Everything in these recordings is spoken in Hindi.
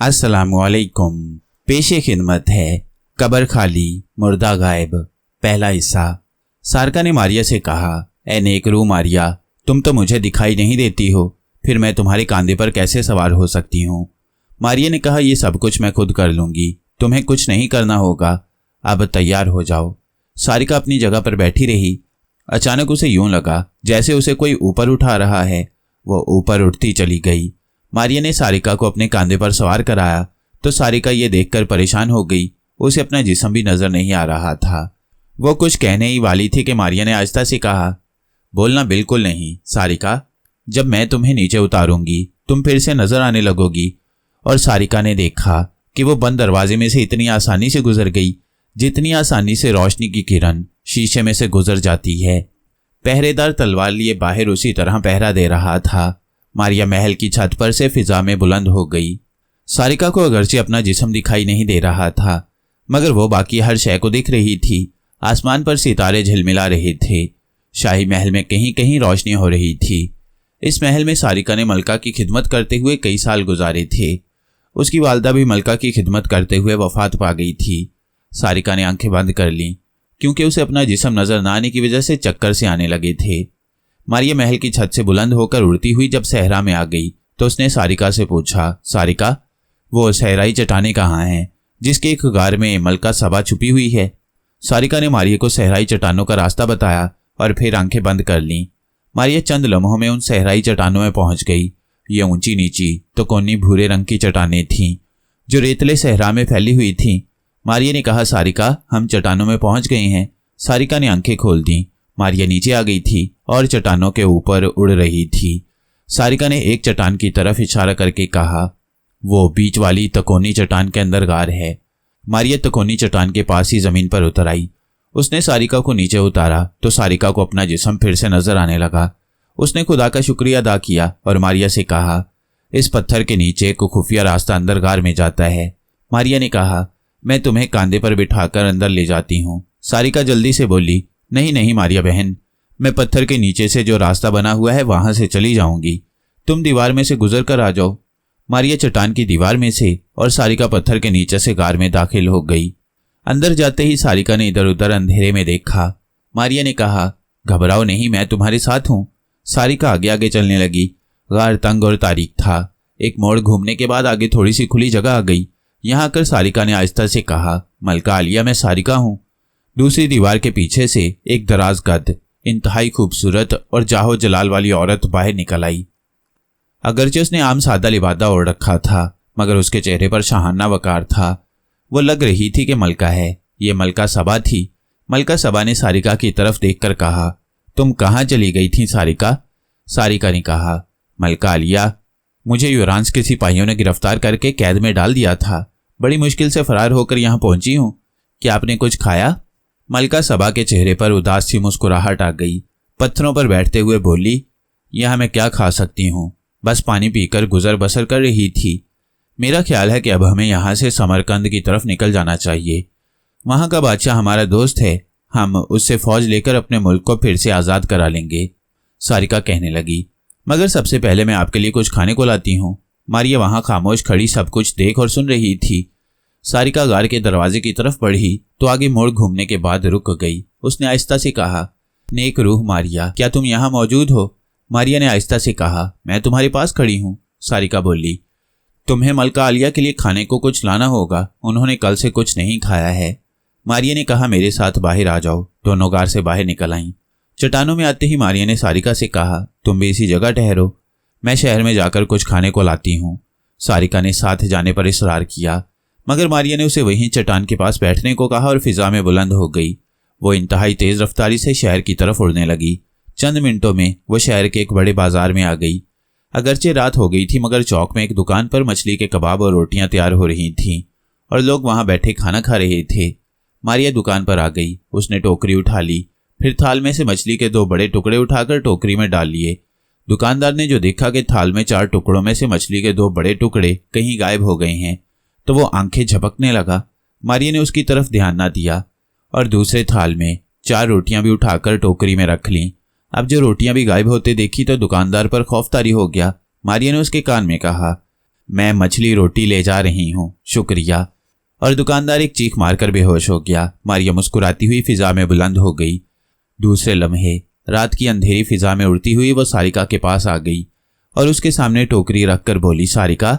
अस्सलामुअलैकुम। पेशे खिदमत है कब्र खाली मुर्दा गायब, पहला हिस्सा। सारिका ने मारिया से कहा, ए नेकरू मारिया, तुम तो मुझे दिखाई नहीं देती हो, फिर मैं तुम्हारे कंधे पर कैसे सवार हो सकती हूँ। मारिया ने कहा, ये सब कुछ मैं खुद कर लूँगी, तुम्हें कुछ नहीं करना होगा, अब तैयार हो जाओ। सारिका अपनी जगह पर बैठी रही। अचानक उसे यूं लगा जैसे उसे कोई ऊपर उठा रहा है। वो ऊपर उठती चली गई। मारिया ने सारिका को अपने कंधे पर सवार कराया तो सारिका ये देखकर परेशान हो गई, उसे अपना जिस्म भी नजर नहीं आ रहा था। वो कुछ कहने ही वाली थी कि मारिया ने आहिस्ता से कहा, बोलना बिल्कुल नहीं सारिका, जब मैं तुम्हें नीचे उतारूंगी तुम फिर से नजर आने लगोगी। और सारिका ने देखा कि वो बंद दरवाजे में से इतनी आसानी से गुजर गई जितनी आसानी से रोशनी की किरण शीशे में से गुजर जाती है। पहरेदार तलवार लिए बाहर उसी तरह पहरा दे रहा था। मारिया महल की छत पर से फिजा में बुलंद हो गई। सारिका को अगरचे अपना जिस्म दिखाई नहीं दे रहा था, मगर वो बाकी हर शय को दिख रही थी। आसमान पर सितारे झिलमिला रहे थे। शाही महल में कहीं कहीं रोशनी हो रही थी। इस महल में सारिका ने मलका की खिदमत करते हुए कई साल गुजारे थे। उसकी वालदा भी मलका की खिदमत करते हुए वफात पा गई थी। सारिका ने आंखें बंद कर लीं क्योंकि उसे अपना जिस्म नजर न आने की वजह से चक्कर से आने लगे थे। मारिया महल की छत से बुलंद होकर उड़ती हुई जब सहरा में आ गई तो उसने सारिका से पूछा, सारिका, वो सहराई चट्टानें कहाँ हैं जिसके एक गार में मलका सभा छुपी हुई है। सारिका ने मारिया को सहराई चट्टानों का रास्ता बताया और फिर आंखें बंद कर लीं। मारिया चंद लम्हों में उन सहराई चट्टानों में पहुंच गई। ये ऊंची नीची तो कोनी भूरे रंग की चट्टानें थीं जो रेतले सहरा में फैली हुई थीं। मारिया ने कहा, सारिका, हम चट्टानों में पहुंच गए हैं। सारिका ने आंखें खोल दी। मारिया नीचे आ गई थी और चट्टानों के ऊपर उड़ रही थी। सारिका ने एक चट्टान की तरफ इशारा करके कहा, वो बीच वाली तकोनी चट्टान के अंदर गार है। मारिया तकोनी चट्टान के पास ही जमीन पर उतर आई। उसने सारिका को नीचे उतारा तो सारिका को अपना जिस्म फिर से नजर आने लगा। उसने खुदा का शुक्रिया अदा किया और मारिया से कहा, इस पत्थर के नीचे एक खुफिया रास्ता अंदर गार में जाता है। मारिया ने कहा, मैं तुम्हें कांधे पर बिठाकर अंदर ले जाती हूँ। सारिका जल्दी से बोली, नहीं नहीं मारिया बहन, मैं पत्थर के नीचे से जो रास्ता बना हुआ है वहां से चली जाऊंगी, तुम दीवार में से गुजर कर आ जाओ। मारिया चट्टान की दीवार में से और सारिका पत्थर के नीचे से गार में दाखिल हो गई। अंदर जाते ही सारिका ने इधर उधर अंधेरे में देखा। मारिया ने कहा, घबराओ नहीं, मैं तुम्हारे साथ हूँ। सारिका आगे आगे चलने लगी। गार तंग और तारीक था। एक मोड़ घूमने के बाद आगे थोड़ी सी खुली जगह आ गई। यहाँ आकर सारिका ने आहिस्ता से कहा, मलका आलिया, मैं सारिका हूँ। दूसरी दीवार के पीछे से एक दराज कद, इंतहाई खूबसूरत और जाहो जलाल वाली औरत बाहर निकल आई। अगरचे उसने आम सादा लिबादा ओढ़ रखा था, मगर उसके चेहरे पर शाहाना वकार था। वो लग रही थी कि मलका है। ये मलका सबा थी। मलका सबा ने सारिका की तरफ देखकर कहा, तुम कहाँ चली गई थी सारिका? सारिका ने कहा, मलका आलिया, मुझे युवरांस के सिपाहियों ने गिरफ्तार करके कैद में डाल दिया था। बड़ी मुश्किल से फरार होकर यहाँ पहुंची हूँ। क्या आपने कुछ खाया? मलका सबा के चेहरे पर उदास सी मुस्कुराहट आ गई। पत्थरों पर बैठते हुए बोली, यह मैं क्या खा सकती हूँ, बस पानी पीकर गुजर बसर कर रही थी। मेरा ख्याल है कि अब हमें यहाँ से समरकंद की तरफ निकल जाना चाहिए। वहाँ का बादशाह हमारा दोस्त है, हम उससे फौज लेकर अपने मुल्क को फिर से आज़ाद करा लेंगे। सारिका कहने लगी, मगर सबसे पहले मैं आपके लिए कुछ खाने को लाती हूँ। मारिया वहाँ खामोश खड़ी सब कुछ देख और सुन रही थी। सारिका गार के दरवाजे की तरफ बढ़ी तो आगे मोड़ घूमने के बाद रुक गई। उसने आहिस्ता से कहा, नेक रूह मारिया, क्या तुम यहाँ मौजूद हो? मारिया ने आहिस्ता से कहा, मैं तुम्हारे पास खड़ी हूँ। सारिका बोली, तुम्हें मलका आलिया के लिए खाने को कुछ लाना होगा, उन्होंने कल से कुछ नहीं खाया है। मारिया ने कहा, मेरे साथ बाहर आ जाओ। दोनों गार से बाहर निकल आईं। चट्टानों में आते ही मारिया ने सारिका से कहा, तुम भी इसी जगह ठहरो, मैं शहर में जाकर कुछ खाने को लाती हूँ। सारिका ने साथ जाने पर इसरार किया, मगर मारिया ने उसे वहीं चट्टान के पास बैठने को कहा और फिजा में बुलंद हो गई। वो इंतहाई तेज रफ्तारी से शहर की तरफ उड़ने लगी। चंद मिनटों में वो शहर के एक बड़े बाजार में आ गई। अगरचे रात हो गई थी, मगर चौक में एक दुकान पर मछली के कबाब और रोटियां तैयार हो रही थीं और लोग वहां बैठे खाना खा रहे थे। मारिया दुकान पर आ गई। उसने टोकरी उठा ली, फिर थाल में से मछली के 2 बड़े टुकड़े उठाकर टोकरी में डाल लिए। दुकानदार ने जो देखा कि थाल में 4 टुकड़ों में से मछली के 2 बड़े टुकड़े कहीं गायब हो गए हैं तो वो आंखें झपकने लगा। मारिया ने उसकी तरफ ध्यान ना दिया और दूसरे थाल में 4 रोटियां भी उठाकर टोकरी में रख लीं। अब जो रोटियां भी गायब होते देखी तो दुकानदार पर खौफतारी हो गया। मारिया ने उसके कान में कहा, मैं मछली रोटी ले जा रही हूँ, शुक्रिया। और दुकानदार एक चीख मारकर बेहोश हो गया। मारिया मुस्कुराती हुई फिजा में बुलंद हो गई। दूसरे लम्हे रात की अंधेरी फिजा में उड़ती हुई वो सारिका के पास आ गई और उसके सामने टोकरी रखकर बोली, सारिका,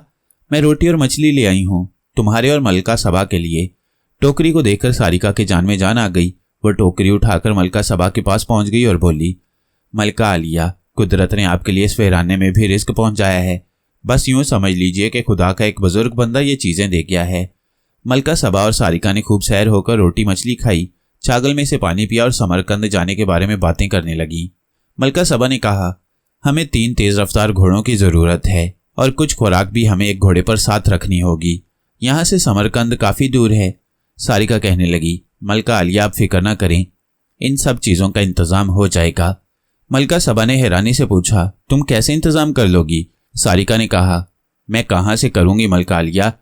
मैं रोटी और मछली ले आई हूँ तुम्हारे और मलका सबा के लिए। टोकरी को देखकर सारिका के जान में जान आ गई। वो टोकरी उठाकर मलका सबा के पास पहुंच गई और बोली, मलका आलिया, कुदरत ने आपके लिए इस वीराने में भी रिस्क पहुंचाया है। बस यूं समझ लीजिए कि खुदा का एक बुजुर्ग बंदा ये चीजें दे गया है। मलका सबा और सारिका ने खूब सैर होकर रोटी मछली खाई, छागल में से पानी पिया और समरकंद जाने के बारे में बातें करने लगी। मलका सबा ने कहा, हमें 3 तेज रफ्तार घोड़ों की जरूरत है और कुछ खुराक भी हमें एक घोड़े पर साथ रखनी होगी। यहाँ से समरकंद काफी दूर है। सारिका कहने लगी, मलका आलिया, आप फिक्र न करें, इन सब चीजों का इंतजाम हो जाएगा। मलका सबा ने हैरानी से पूछा, तुम कैसे इंतजाम कर लोगी? सारिका ने कहा, मैं कहाँ से करूंगी मलका आलिया,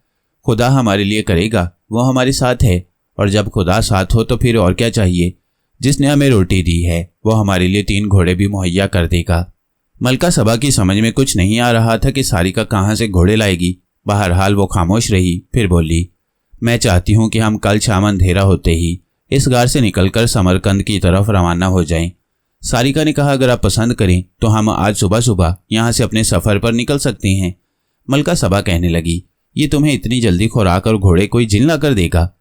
खुदा हमारे लिए करेगा, वो हमारे साथ है। और जब खुदा साथ हो तो फिर और क्या चाहिए। जिसने हमें रोटी दी है वो हमारे लिए 3 घोड़े भी मुहैया कर देगा। मलका सबा की समझ में कुछ नहीं आ रहा था कि सारिका कहाँ से घोड़े लाएगी। बहरहाल वो खामोश रही, फिर बोली, मैं चाहती हूँ कि हम कल शाम अंधेरा होते ही इस गार से निकलकर समरकंद की तरफ रवाना हो जाएं। सारिका ने कहा, अगर आप पसंद करें तो हम आज सुबह सुबह यहाँ से अपने सफ़र पर निकल सकते हैं। मलका सबा कहने लगी, ये तुम्हें इतनी जल्दी खुराक और घोड़े कोई जिन ला कर देगा?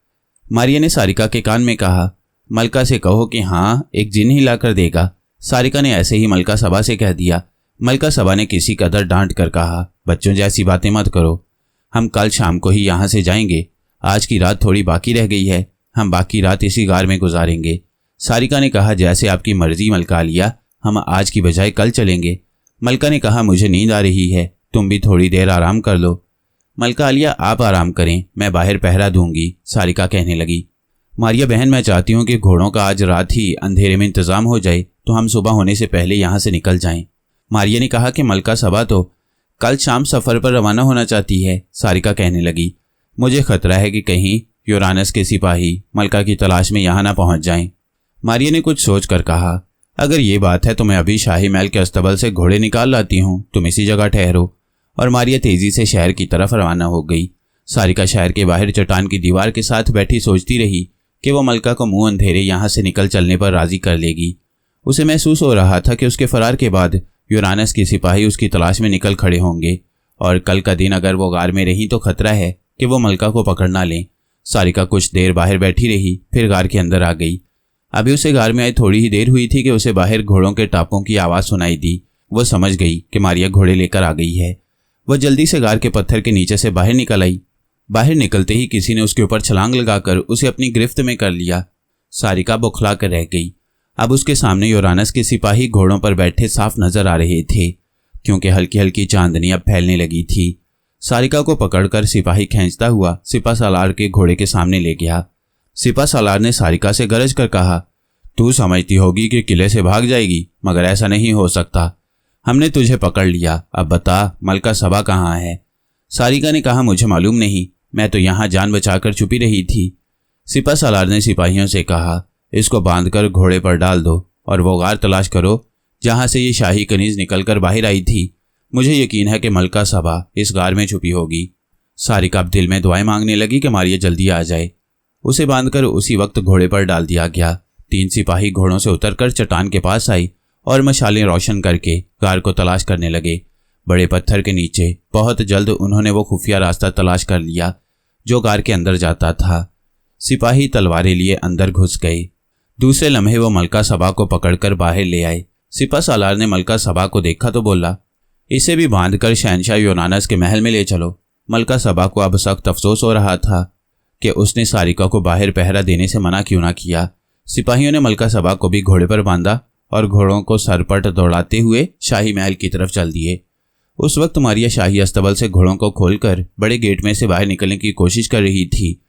मारिया ने सारिका के कान में कहा, मलका से कहो कि हाँ, एक जिन ही ला कर देगा। सारिका ने ऐसे ही मलका सबा से कह दिया। मलका सबा ने किसी कदर डांट कर कहा, बच्चों जैसी बातें मत करो, हम कल शाम को ही यहाँ से जाएंगे। आज की रात थोड़ी बाकी रह गई है, हम बाकी रात इसी गार में गुजारेंगे। सारिका ने कहा, जैसे आपकी मर्जी मलका आलिया, हम आज की बजाय कल चलेंगे। मलका ने कहा, मुझे नींद आ रही है, तुम भी थोड़ी देर आराम कर लो। मलका आलिया, आप आराम करें, मैं बाहर पहरा दूंगी। सारिका कहने लगी, मारिया बहन, मैं चाहती हूँ कि घोड़ों का आज रात ही अंधेरे में इंतजाम हो जाए तो हम सुबह होने से पहले यहाँ से निकल जाएं। मारिया ने कहा कि मलका सबा तो कल शाम सफ़र पर रवाना होना चाहती है। सारिका कहने लगी, मुझे खतरा है कि कहीं यूरानस के सिपाही मलका की तलाश में यहाँ ना पहुँच जाएं। मारिया ने कुछ सोच कर कहा, अगर ये बात है तो मैं अभी शाही महल के अस्तबल से घोड़े निकाल लाती हूँ, तुम इसी जगह ठहरो। और मारिया तेजी से शहर की तरफ रवाना हो गई। सारिका शहर के बाहर चट्टान की दीवार के साथ बैठी सोचती रही कि वो मलका को मुंह अंधेरे यहाँ से निकल चलने पर राजी कर लेगी। उसे महसूस हो रहा था कि उसके फरार के बाद यूरानस के सिपाही उसकी तलाश में निकल खड़े होंगे और कल का दिन अगर वो गार में रही तो खतरा है कि वो मलका को पकड़ ना लें। सारिका कुछ देर बाहर बैठी रही, फिर गार के अंदर आ गई। अभी उसे गार में आए थोड़ी ही देर हुई थी कि उसे बाहर घोड़ों के टापों की आवाज़ सुनाई दी। वो समझ गई कि मारिया घोड़े लेकर आ गई है। वह जल्दी से गार के पत्थर के नीचे से बाहर निकल आई। बाहर निकलते ही किसी ने उसके ऊपर छलांग लगाकर उसे अपनी गिरफ्त में कर लिया। सारिका बौखला कर रह गई। अब उसके सामने यूरानस के सिपाही घोड़ों पर बैठे साफ नजर आ रहे थे, क्योंकि हल्की हल्की चांदनी अब फैलने लगी थी। सारिका को पकड़कर सिपाही खींचता हुआ सिपा सालार के घोड़े के सामने ले गया। सिपा सालार ने सारिका से गरज कर कहा, तू समझती होगी कि किले से भाग जाएगी, मगर ऐसा नहीं हो सकता। हमने तुझे पकड़ लिया, अब बता मलका सबा कहाँ है? सारिका ने कहा, मुझे मालूम नहीं, मैं तो यहाँ जान बचाकर छुपी रही थी। सिपा सालार ने सिपाहियों से कहा, इसको बांधकर घोड़े पर डाल दो और वो गार तलाश करो जहाँ से ये शाही कनीज निकलकर बाहर आई थी। मुझे यकीन है कि मलका सबा इस गार में छुपी होगी। सारिका अब दिल में दुआएं मांगने लगी कि मारिया जल्दी आ जाए। उसे बांधकर उसी वक्त घोड़े पर डाल दिया गया। 3 सिपाही घोड़ों से उतरकर चट्टान के पास आई और मशालें रोशन करके गार को तलाश करने लगे। बड़े पत्थर के नीचे बहुत जल्द उन्होंने वो खुफिया रास्ता तलाश कर लिया जो गार के अंदर जाता था। सिपाही तलवारें लिए अंदर घुस गए। दूसरे लम्हे वो मलका सबा को पकड़कर बाहर ले आए। सिपा सालार ने मलका सबा को देखा तो बोला, इसे भी बांधकर शहनशाह यूनानस के महल में ले चलो। मलका सबा को अब सख्त अफसोस हो रहा था कि उसने सारिका को बाहर पहरा देने से मना क्यों ना किया। सिपाहियों ने मलका सबा को भी घोड़े पर बांधा और घोड़ों को सरपट दौड़ाते हुए शाही महल की तरफ चल दिए। उस वक्त मारिया शाही अस्तबल से घोड़ों को खोलकर बड़े गेट में से बाहर निकलने की कोशिश कर रही थी।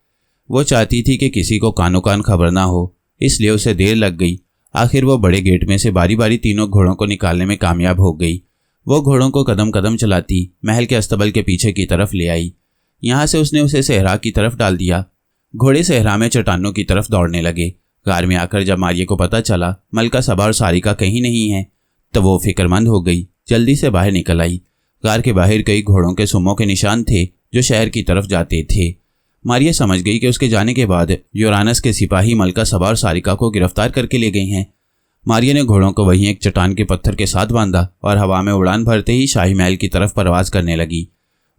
वो चाहती थी कि किसी को कानो कान खबर ना हो, इसलिए उसे देर लग गई। आखिर वो बड़े गेट में से बारी बारी तीनों घोड़ों को निकालने में कामयाब हो गई। वो घोड़ों को कदम कदम चलाती महल के अस्तबल के पीछे की तरफ ले आई। यहाँ से उसने उसे सहरा की तरफ डाल दिया। घोड़े सहरा में चट्टानों की तरफ दौड़ने लगे। गार में आकर जब मारिया को पता चला मलका सबा और सारिका कहीं नहीं है तो वो फिक्रमंद हो गई। जल्दी से बाहर निकल आई। गार के बाहर कई घोड़ों के सुमों के निशान थे जो शहर की तरफ जाते थे। मारिया समझ गई कि उसके जाने के बाद यूरानस के सिपाही मलका सबा और सारिका को गिरफ्तार करके ले गए हैं। मारिया ने घोड़ों को वहीं एक चट्टान के पत्थर के साथ बांधा और हवा में उड़ान भरते ही शाही महल की तरफ परवाज करने लगी।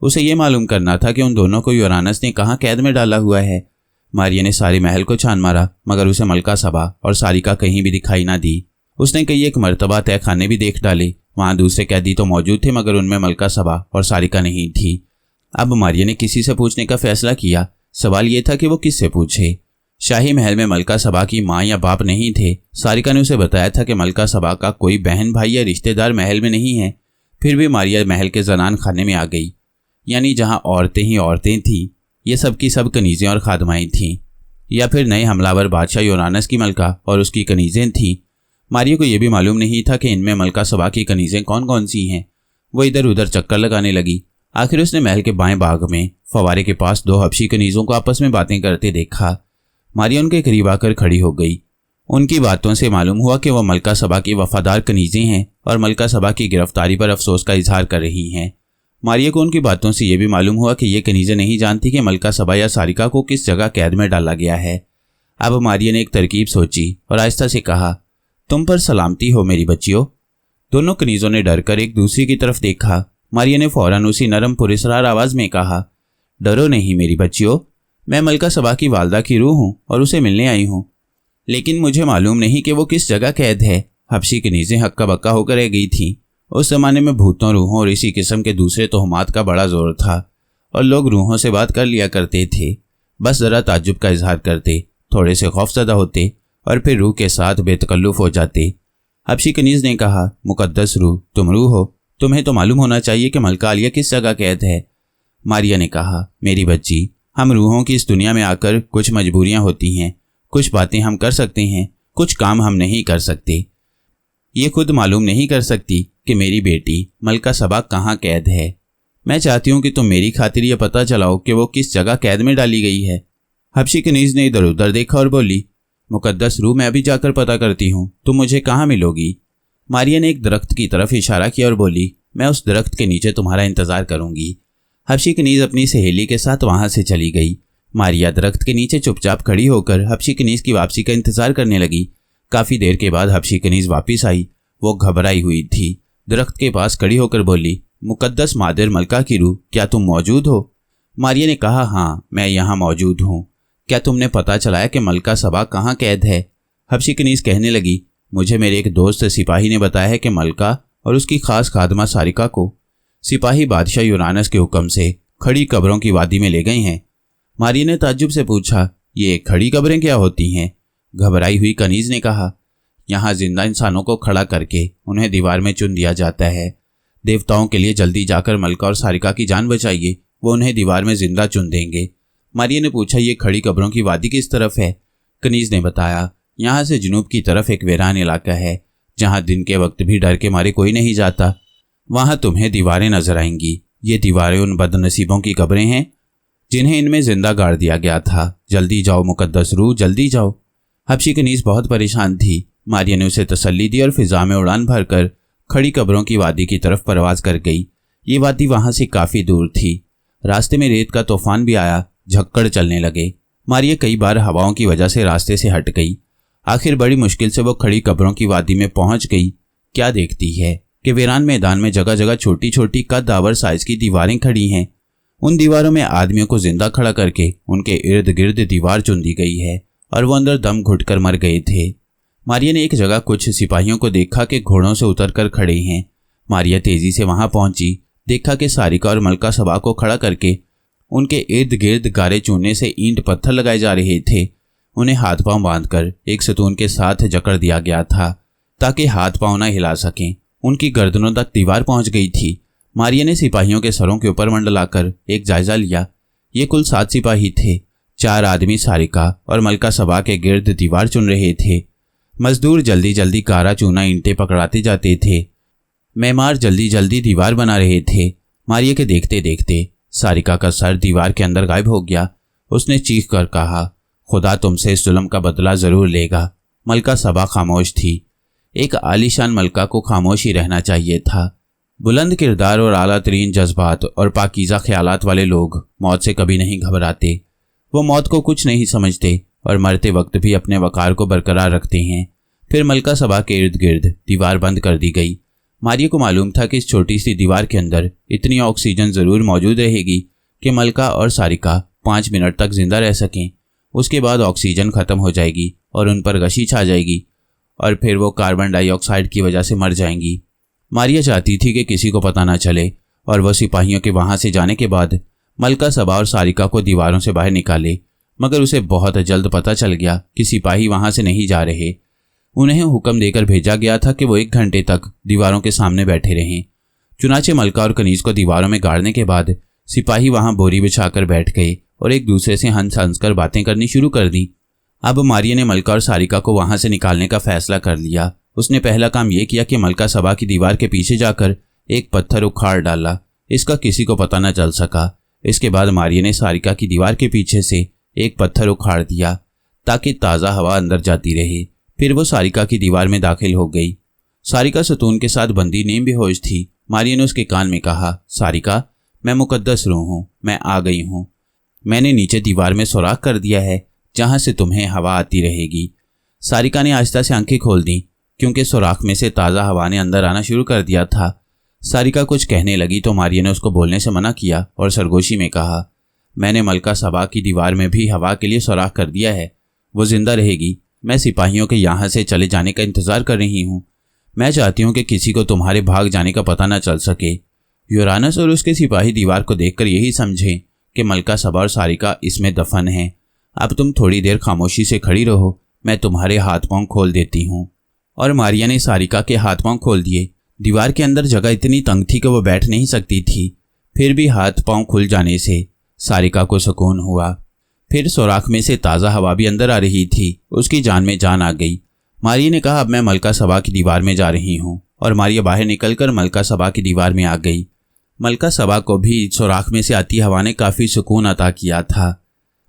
उसे ये मालूम करना था कि उन दोनों को यूरानस ने कहाँ कैद में डाला हुआ है। मारिया ने सारे महल को छान मारा, मगर उसे मलका सबा और सारिका कहीं भी दिखाई ना दी। उसने कई एक मर्तबा तय खाने भी देख डाले, वहाँ दूसरे कैदी तो मौजूद थे, मगर उनमें मलका सबा और सारिका नहीं थी। अब मारिया ने किसी से पूछने का फैसला किया। सवाल यह था कि वो किससे पूछे। शाही महल में मलका सबा की माँ या बाप नहीं थे। सारिका ने उसे बताया था कि मलका सबा का कोई बहन भाई या रिश्तेदार महल में नहीं है। फिर भी मारिया महल के जनान खाने में आ गई, यानी जहाँ औरतें ही औरतें थीं। ये सब की सब कनीज़ें और खादमाएँ थीं, या फिर नए हमलावर बादशाह यूरानस की मलका और उसकी कनीज़ें थीं। मारिया को यह भी मालूम नहीं था कि इनमें मलका सबा की कनीज़ें कौन कौन सी हैं। वो इधर उधर चक्कर लगाने लगी। आखिर उसने महल के बाएं बाग में फवारे के पास 2 हबशी कनीज़ों को आपस में बातें करते देखा। मारिया उनके करीब आकर खड़ी हो गई। उनकी बातों से मालूम हुआ कि वह मलका सबा की वफादार कनीज़ें हैं और मलका सबा की गिरफ्तारी पर अफसोस का इजहार कर रही हैं। मारिया को उनकी बातों से यह भी मालूम हुआ कि ये कनीज़ें नहीं जानती कि मलका सबा या सारिका को किस जगह कैद में डाला गया है। अब मारिया ने एक तरकीब सोची और आहिस्ता से कहा, तुम पर सलामती हो मेरी बच्चियों। दोनों कनीज़ों ने डरकर एक दूसरी की तरफ देखा। मारिया ने फौरन उसी नरम पुरस्रार आवाज़ में कहा, डरो नहीं मेरी बच्चियों, मैं मलका सबा की वालदा की रूह हूँ और उसे मिलने आई हूँ, लेकिन मुझे मालूम नहीं कि वो किस जगह कैद है। हबशी कनीज़ें हक्का बक्का होकर रह गई थीं। उस ज़माने में भूतों, रूहों और इसी किस्म के दूसरे तोहमात का बड़ा जोर था और लोग रूहों से बात कर लिया करते थे। बस ज़रा ताज्जुब का इजहार करते, थोड़े से खौफज़दा होते और फिर रूह के साथ बेतकल्लुफ़ हो जाते। हबशी कनीज़ ने कहा, मुकद्दस रूह, तुम रूह हो, तुम्हें तो मालूम होना चाहिए कि मलका आलिया किस जगह कैद है। मारिया ने कहा, मेरी बच्ची, हम रूहों की इस दुनिया में आकर कुछ मजबूरियां होती हैं। कुछ बातें हम कर सकते हैं, कुछ काम हम नहीं कर सकते। ये खुद मालूम नहीं कर सकती कि मेरी बेटी मलका सबा कहाँ कैद है। मैं चाहती हूँ कि तुम मेरी खातिर यह पता चलाओ कि वो किस जगह कैद में डाली गई है। हबशी कनीज़ ने इधर उधर देखा और बोली, मुकद्दस रूह, मैं अभी जाकर पता करती हूँ, तुम मुझे कहाँ मिलोगी। मारिया ने एक दरख्त की तरफ इशारा किया और बोली, मैं उस दरख्त के नीचे तुम्हारा इंतजार करूंगी। हबशी कनीज़ अपनी सहेली के साथ वहां से चली गई। मारिया दरख्त के नीचे चुपचाप खड़ी होकर हबशी कनीज़ की वापसी का इंतजार करने लगी। काफ़ी देर के बाद हबशी कनीज़ वापस आई। वो घबराई हुई थी। दरख्त के पास खड़ी होकर बोली, मुकद्दस मादिर मलका की रूह, क्या तुम मौजूद हो? मारिया ने कहा, हाँ, मैं यहाँ मौजूद हूँ। क्या तुमने पता चलाया कि मलका सबा कहाँ कैद है? हबशी कनीज़ कहने लगी, मुझे मेरे एक दोस्त सिपाही ने बताया है कि मलका और उसकी खास खादमा सारिका को सिपाही बादशाह यूरानस के हुक्म से खड़ी कब्रों की वादी में ले गए हैं। मारिया ने ताज्जुब से पूछा, ये खड़ी कब्रें क्या होती हैं? घबराई हुई कनीज़ ने कहा, यहाँ जिंदा इंसानों को खड़ा करके उन्हें दीवार में चुन दिया जाता है। देवताओं के लिए जल्दी जाकर मलका और सारिका की जान बचाइए, वो उन्हें दीवार में जिंदा चुन देंगे। मारिया ने पूछा, ये खड़ी कब्रों की वादी किस तरफ है? कनीज़ ने बताया, यहाँ से जुनूब की तरफ एक वीरान इलाका है, जहाँ दिन के वक्त भी डर के मारे कोई नहीं जाता। वहाँ तुम्हें दीवारें नजर आएंगी। ये दीवारें उन बदनसीबों की कब्रें हैं जिन्हें इनमें जिंदा गाड़ दिया गया था। जल्दी जाओ मुकद्दस रूह, जल्दी जाओ। हबशी कनीज़ बहुत परेशान थी। मारिया ने उसे तसल्ली दी और फिजा में उड़ान भरकर खड़ी कब्रों की वादी की तरफ परवाज कर गई। ये वादी वहाँ से काफ़ी दूर थी। रास्ते में रेत का तूफान भी आया, झक्कड़ चलने लगे। मारिया कई बार हवाओं की वजह से रास्ते से हट गई। आखिर बड़ी मुश्किल से वो खड़ी कब्रों की वादी में पहुंच गई। क्या देखती है कि वीरान मैदान में जगह जगह छोटी छोटी कद-दावर साइज की दीवारें खड़ी हैं। उन दीवारों में आदमियों को जिंदा खड़ा करके उनके इर्द गिर्द दीवार चुन दी गई है और वो अंदर दम घुटकर मर गए थे। मारिया ने एक जगह कुछ सिपाहियों को देखा कि घोड़ों से उतरकर खड़े हैं। मारिया तेजी से वहां पहुंची। देखा कि सारिका और मलका सबा को खड़ा करके उनके इर्द गिर्द गारे चूने से ईंट पत्थर लगाए जा रहे थे। उन्हें हाथ पांव बांधकर एक सतून के साथ जकड़ दिया गया था ताकि हाथ पांव न हिला सकें। उनकी गर्दनों तक दीवार पहुंच गई थी। मारिया ने सिपाहियों के सरों के ऊपर मंडलाकर एक जायजा लिया। ये कुल 7 सिपाही थे। 4 आदमी सारिका और मलका सबा के गिर्द दीवार चुन रहे थे। मजदूर जल्दी जल्दी कारा चूना ईंटें पकड़ाते जाते थे। मेमार जल्दी जल्दी दीवार बना रहे थे। मारिया के देखते देखते सारिका का सर दीवार के अंदर गायब हो गया। उसने चीख कर कहा, खुदा तुमसे इस जुल्म का बदला जरूर लेगा। मलका सबा खामोश थी। एक आलीशान मलका को खामोश ही रहना चाहिए था। बुलंद किरदार और आला तरीन जज्बात और पाकीज़ा ख्यालात वाले लोग मौत से कभी नहीं घबराते। वो मौत को कुछ नहीं समझते और मरते वक्त भी अपने वकार को बरकरार रखते हैं। फिर मलका सबा के इर्द गिर्द दीवार बंद कर दी गई। मारिया को मालूम था कि इस छोटी सी दीवार के अंदर इतनी ऑक्सीजन ज़रूर मौजूद रहेगी कि मलका और सारिका 5 मिनट तक जिंदा रह सकें। उसके बाद ऑक्सीजन ख़त्म हो जाएगी और उन पर गशी छा जाएगी और फिर वो कार्बन डाइऑक्साइड की वजह से मर जाएंगी। मारिया चाहती थी कि किसी को पता ना चले और वह सिपाहियों के वहाँ से जाने के बाद मलका सबा और सारिका को दीवारों से बाहर निकाले, मगर उसे बहुत जल्द पता चल गया कि सिपाही वहाँ से नहीं जा रहे। उन्हें हुक्म देकर भेजा गया था कि वो 1 घंटे तक दीवारों के सामने बैठे रहें। चुनाचे मलका और कनीज को दीवारों में गाड़ने के बाद सिपाही वहाँ बोरी बिछाकर बैठ गए और एक दूसरे से हंस हंस कर बातें करनी शुरू कर दी। अब मारिया ने मलका और सारिका को वहाँ से निकालने का फैसला कर लिया। उसने पहला काम यह किया कि मलका सबा की दीवार के पीछे जाकर एक पत्थर उखाड़ डाला। इसका किसी को पता न चल सका। इसके बाद मारिया ने सारिका की दीवार के पीछे से एक पत्थर उखाड़ दिया ताकि ताज़ा हवा अंदर जाती रहे। फिर वो सारिका की दीवार में दाखिल हो गई। सारिका सतून के साथ बंदी नीम बेहोश थी। मारिया ने उसके कान में कहा, सारिका, मैं मुकद्दस रूह हूँ, मैं आ गई हूँ। मैंने नीचे दीवार में सुराख कर दिया है जहाँ से तुम्हें हवा आती रहेगी। सारिका ने आहिस्ता से आंखें खोल दी क्योंकि सुराख में से ताज़ा हवा ने अंदर आना शुरू कर दिया था। सारिका कुछ कहने लगी तो मारिया ने उसको बोलने से मना किया और सरगोशी में कहा, मैंने मलका सबा की दीवार में भी हवा के लिए सुराख कर दिया है। वो जिंदा रहेगी। मैं सिपाहियों के यहाँ से चले जाने का इंतज़ार कर रही हूँ। मैं चाहती हूँ कि किसी को तुम्हारे भाग जाने का पता न चल सके। यूरानस और उसके सिपाही दीवार को देखकर यही समझें कि मलका सबा और सारिका इसमें दफन हैं। अब तुम थोड़ी देर खामोशी से खड़ी रहो, मैं तुम्हारे हाथ पांव खोल देती हूँ। और मारिया ने सारिका के हाथ पांव खोल दिए। दीवार के अंदर जगह इतनी तंग थी कि वो बैठ नहीं सकती थी। फिर भी हाथ पांव खुल जाने से सारिका को सुकून हुआ। फिर सुराख में से ताज़ा हवा भी अंदर आ रही थी। उसकी जान में जान आ गई। मारिया ने कहा, अब मैं मलका सबा की दीवार में जा रही हूँ। और मारिया बाहर निकलकर मलका सबा की दीवार में आ गई। मलका सबा को भी सुराख में से आती हवा ने काफ़ी सुकून अता किया था।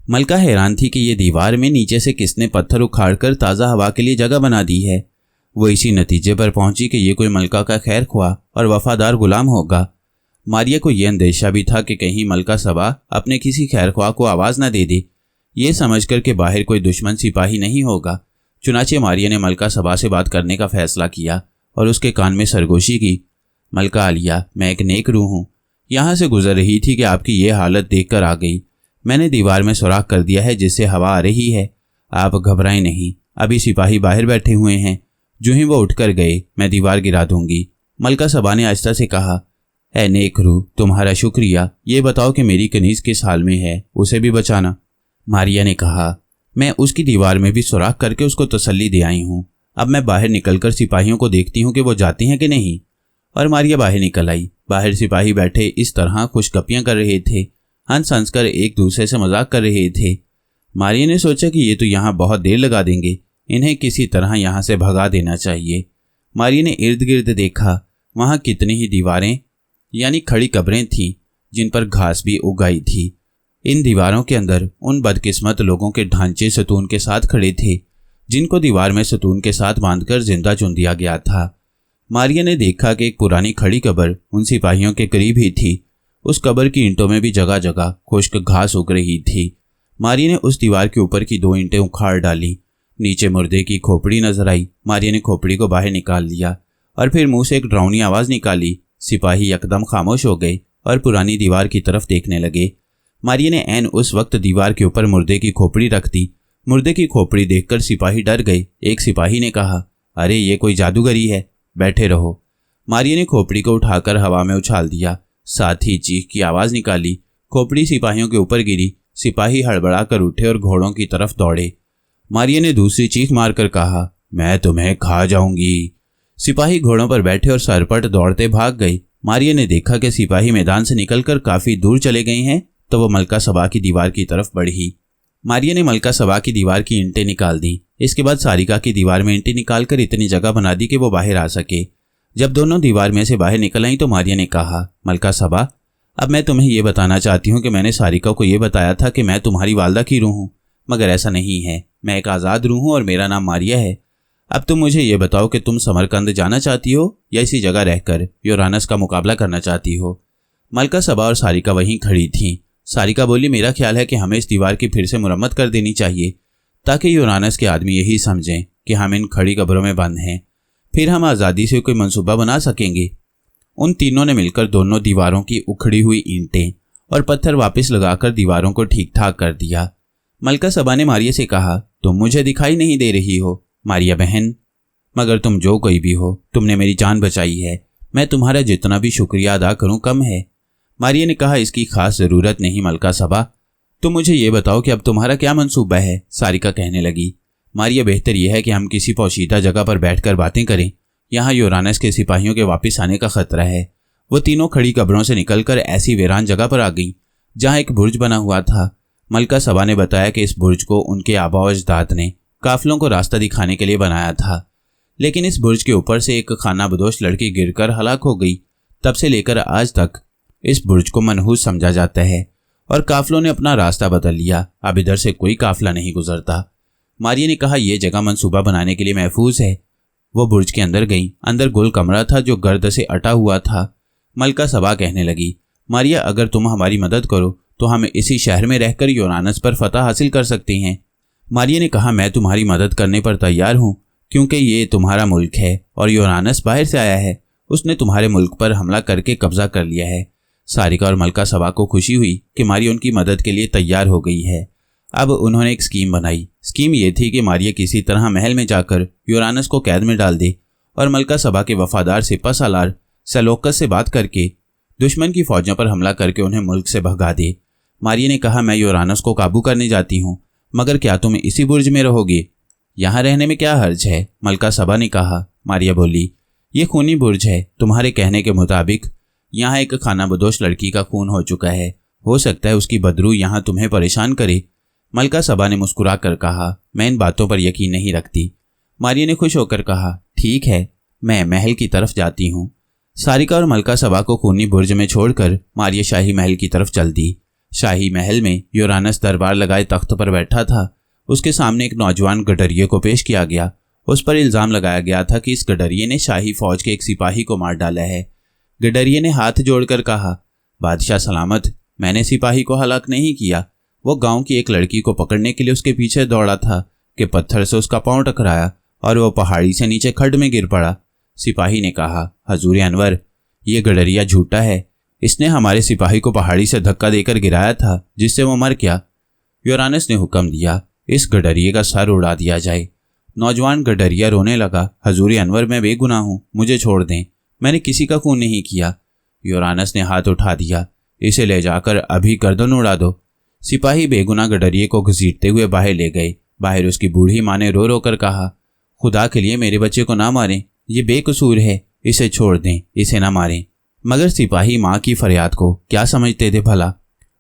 मलका हैरान थी कि ये दीवार में नीचे से किसने पत्थर उखाड़कर ताज़ा हवा के लिए जगह बना दी है। वो इसी नतीजे पर पहुंची कि ये कोई मलका का खैर ख्वाह और वफादार गुलाम होगा। मारिया को यह अंदेशा भी था कि कहीं मलका सबा अपने किसी खैर ख्वाह को आवाज़ न दे दे, ये समझकर कि बाहर कोई दुश्मन सिपाही नहीं होगा। चुनाचे मारिया ने मलका सबा से बात करने का फैसला किया और उसके कान में सरगोशी की, मलका आलिया, मैं एक नेक रूह हूँ। यहाँ से गुजर रही थी कि आपकी ये हालत देखकर आ गई। मैंने दीवार में सुराख कर दिया है जिससे हवा आ रही है। आप घबराएं नहीं, अभी सिपाही बाहर बैठे हुए हैं। जो ही वो उठकर गए मैं दीवार गिरा दूंगी। मलका सबा ने आहिस्ता से कहा, ऐ नेक रूह, तुम्हारा शुक्रिया। ये बताओ कि मेरी कनीज किस हाल में है, उसे भी बचाना। मारिया ने कहा, मैं उसकी दीवार में भी सुराख करके उसको तसल्ली दे आई हूँ। अब मैं बाहर निकलकर सिपाहियों को देखती हूँ कि वो जाते हैं कि नहीं। और मारिया बाहर निकल आई। बाहर सिपाही बैठे इस तरह खुशगपियाँ कर रहे थे, हंस हंस कर एक दूसरे से मजाक कर रहे थे। मारिया ने सोचा कि ये तो यहाँ बहुत देर लगा देंगे, इन्हें किसी तरह यहाँ से भगा देना चाहिए। मारिया ने इर्द गिर्द देखा। वहाँ कितनी ही दीवारें यानी खड़ी कब्रें थीं जिन पर घास भी उगाई थी। इन दीवारों के अंदर उन बदकिस्मत लोगों के ढांचे सतून के साथ खड़े थे जिनको दीवार में सतून के साथ बांधकर जिंदा चुन दिया गया था। मारिया ने देखा कि एक पुरानी खड़ी कब्र उन सिपाहियों के करीब ही थी। उस कब्र की ईंटों में भी जगह जगह खुश्क घास उग रही थी। मारिया ने उस दीवार के ऊपर की 2 ईंटें उखाड़ डाली। नीचे मुर्दे की खोपड़ी नजर आई। मारिया ने खोपड़ी को बाहर निकाल लिया और फिर मुंह से एक डरावनी आवाज़ निकाली। सिपाही एकदम खामोश हो गए और पुरानी दीवार की तरफ देखने लगे। मारिया ने ऐन उस वक्त दीवार के ऊपर मुर्दे की खोपड़ी रख दी। मुर्दे की खोपड़ी देखकर सिपाही डर गए। एक सिपाही ने कहा, अरे ये कोई जादूगरी है, बैठे रहो। मारिया ने खोपड़ी को उठाकर हवा में उछाल दिया, साथ ही चीख की आवाज़ निकाली। खोपड़ी सिपाहियों के ऊपर गिरी। सिपाही हड़बड़ा कर उठे और घोड़ों की तरफ दौड़े। मारिया ने दूसरी चीख मारकर कहा, मैं तुम्हें खा जाऊंगी। सिपाही घोड़ों पर बैठे और सरपट दौड़ते भाग गए। मारिया ने देखा कि सिपाही मैदान से निकलकर काफ़ी दूर चले गए हैं तो वो मलका सबा की दीवार की तरफ बढ़ी। मारिया ने मलका सबा की दीवार की ईंटें निकाल दी। इसके बाद सारिका की दीवार में ईंटें निकालकर इतनी जगह बना दी कि वो बाहर आ सके। जब दोनों दीवार में से बाहर निकल आई तो मारिया ने कहा, मलका सबा, अब मैं तुम्हें यह बताना चाहती हूँ कि मैंने सारिका को यह बताया था कि मैं तुम्हारी वालदा की रूह हूँ, मगर ऐसा नहीं है। मैं एक आज़ाद रूह हूँ और मेरा नाम मारिया है। अब तुम मुझे ये बताओ कि तुम समरकंद जाना चाहती हो या इसी जगह रहकर यूरानस का मुकाबला करना चाहती हो। मलका सबा और सारिका वहीं खड़ी थीं। सारिका बोली, मेरा ख्याल है कि हमें इस दीवार की फिर से मुरम्मत कर देनी चाहिए ताकि यूरानस के आदमी यही समझें कि हम इन खड़ी कब्रों में बंद हैं। फिर हम आज़ादी से कोई मंसूबा बना सकेंगे। उन तीनों ने मिलकर दोनों दीवारों की उखड़ी हुई ईंटें और पत्थर वापस लगाकर दीवारों को ठीक ठाक कर दिया। मलका सबा ने मारिया से कहा, तुम मुझे दिखाई नहीं दे रही हो मारिया बहन, मगर तुम जो कोई भी हो, तुमने मेरी जान बचाई है। मैं तुम्हारा जितना भी शुक्रिया अदा करूं कम है। मारिया ने कहा, इसकी खास ज़रूरत नहीं मलका सबा, तुम मुझे ये बताओ कि अब तुम्हारा क्या मंसूबा है। सारिका कहने लगी, मारिया बेहतर यह है कि हम किसी पोशीदा जगह पर बैठकर बातें करें। यहाँ यूरानस के सिपाहियों के वापस आने का खतरा है। वो तीनों खड़ी कब्रों से निकलकर ऐसी वीरान जगह पर आ गई जहाँ एक बुर्ज बना हुआ था। मलका सबा ने बताया कि इस बुर्ज को उनके आबा अजदाद ने काफिलों को रास्ता दिखाने के लिए बनाया था, लेकिन इस बुर्ज के ऊपर से एक खानाबदोश लड़की गिरकर हलाक हो गई। तब से लेकर आज तक इस बुर्ज को मनहूस समझा जाता है और काफिलों ने अपना रास्ता बदल लिया। अब इधर से कोई काफिला नहीं गुजरता। मारिया ने कहा, यह जगह मंसूबा बनाने के लिए महफूज है। वो बुर्ज के अंदर गई। अंदर गोल कमरा था जो गर्द से अटा हुआ था। मलका सबा कहने लगी, मारिया, अगर तुम हमारी मदद करो तो हम इसी शहर में रहकर यूरानस पर फतह हासिल कर सकते हैं। मारिया ने कहा, मैं तुम्हारी मदद करने पर तैयार हूँ, क्योंकि ये तुम्हारा मुल्क है और यूरानस बाहर से आया है। उसने तुम्हारे मुल्क पर हमला करके कब्जा कर लिया है। सारिका और मलका सबा को खुशी हुई कि मारिया उनकी मदद के लिए तैयार हो गई है। अब उन्होंने एक स्कीम बनाई। स्कीम ये थी कि मारिया किसी तरह महल में जाकर यूरानस को कैद में डाल दे और मलका सबा के वफादार सिपा सालार सेलोकस से बात करके दुश्मन की फौजों पर हमला करके उन्हें मुल्क से भगा दे। मारिया ने कहा, मैं यूरानस को काबू करने जाती हूँ, मगर क्या तुम इसी बुर्ज में रहोगे? यहाँ रहने में क्या हर्ज है? मलका सबा ने कहा। मारिया बोली, ये खूनी बुर्ज है। तुम्हारे कहने के मुताबिक यहाँ एक खानाबदोश लड़की का खून हो चुका है। हो सकता है उसकी बदरू यहाँ तुम्हें परेशान करे। मलका सबा ने मुस्कुरा कर कहा, मैं इन बातों पर यकीन नहीं रखती। मारिया ने खुश होकर कहा, ठीक है, मैं महल की तरफ जाती हूँ। सारिका और मलका सबा को खूनी बुर्ज में छोड़कर मारिया शाही महल की तरफ चल दी। शाही महल में यूरानस दरबार लगाए तख्त पर बैठा था। उसके सामने एक नौजवान गडरिये को पेश किया गया। उस पर इल्ज़ाम लगाया गया था कि इस गडरिये ने शाही फौज के एक सिपाही को मार डाला है। गडरिये ने हाथ जोड़कर कहा, बादशाह सलामत, मैंने सिपाही को हलाक नहीं किया। वो गांव की एक लड़की को पकड़ने के लिए उसके पीछे दौड़ा था कि पत्थर से उसका पांव टकराया और वो पहाड़ी से नीचे खड्ड में गिर पड़ा। सिपाही ने कहा, हजूर अनवर, ये गडरिया झूठा है। इसने हमारे सिपाही को पहाड़ी से धक्का देकर गिराया था, जिससे वो मर गया। यूरानस ने हुक्म दिया, इस गडरिये का सर उड़ा दिया जाए। नौजवान गडरिया रोने लगा, हजूर अनवर, मैं बेगुनाह हूँ, मुझे छोड़ दें, मैंने किसी का खून नहीं किया। यूरानस ने हाथ उठा दिया, इसे ले जाकर अभी गर्दन उड़ा दो। सिपाही बेगुनाह गडरिये को घसीटते हुए बाहर ले गए। बाहर उसकी बूढ़ी माँ ने रो रो कर कहा, खुदा के लिए मेरे बच्चे को ना मारें, ये बेकसूर है, इसे छोड़ दें, इसे ना मारें। मगर सिपाही माँ की फरियाद को क्या समझते थे भला।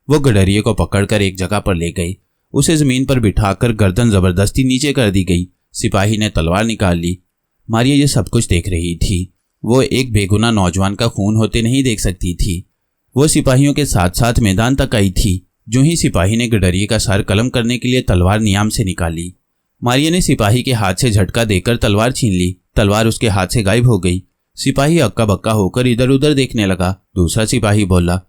वो गडरिये को पकड़कर एक जगह पर ले गए। उसे जमीन पर बिठाकर गर्दन जबरदस्ती नीचे कर दी गई। सिपाही ने तलवार निकाल ली। मारिया ये सब कुछ देख रही थी। वो एक बेगुनाह नौजवान का खून होते नहीं देख सकती थी। वो सिपाहियों के साथ साथ मैदान तक आई थी। जो ही सिपाही ने गडरिये का सर कलम करने के लिए तलवार नियाम से निकाली, मारिया ने सिपाही के हाथ से झटका देकर तलवार छीन ली। तलवार उसके हाथ से गायब हो गई। सिपाही अक्का बक्का होकर इधर उधर देखने लगा। दूसरा सिपाही बोला,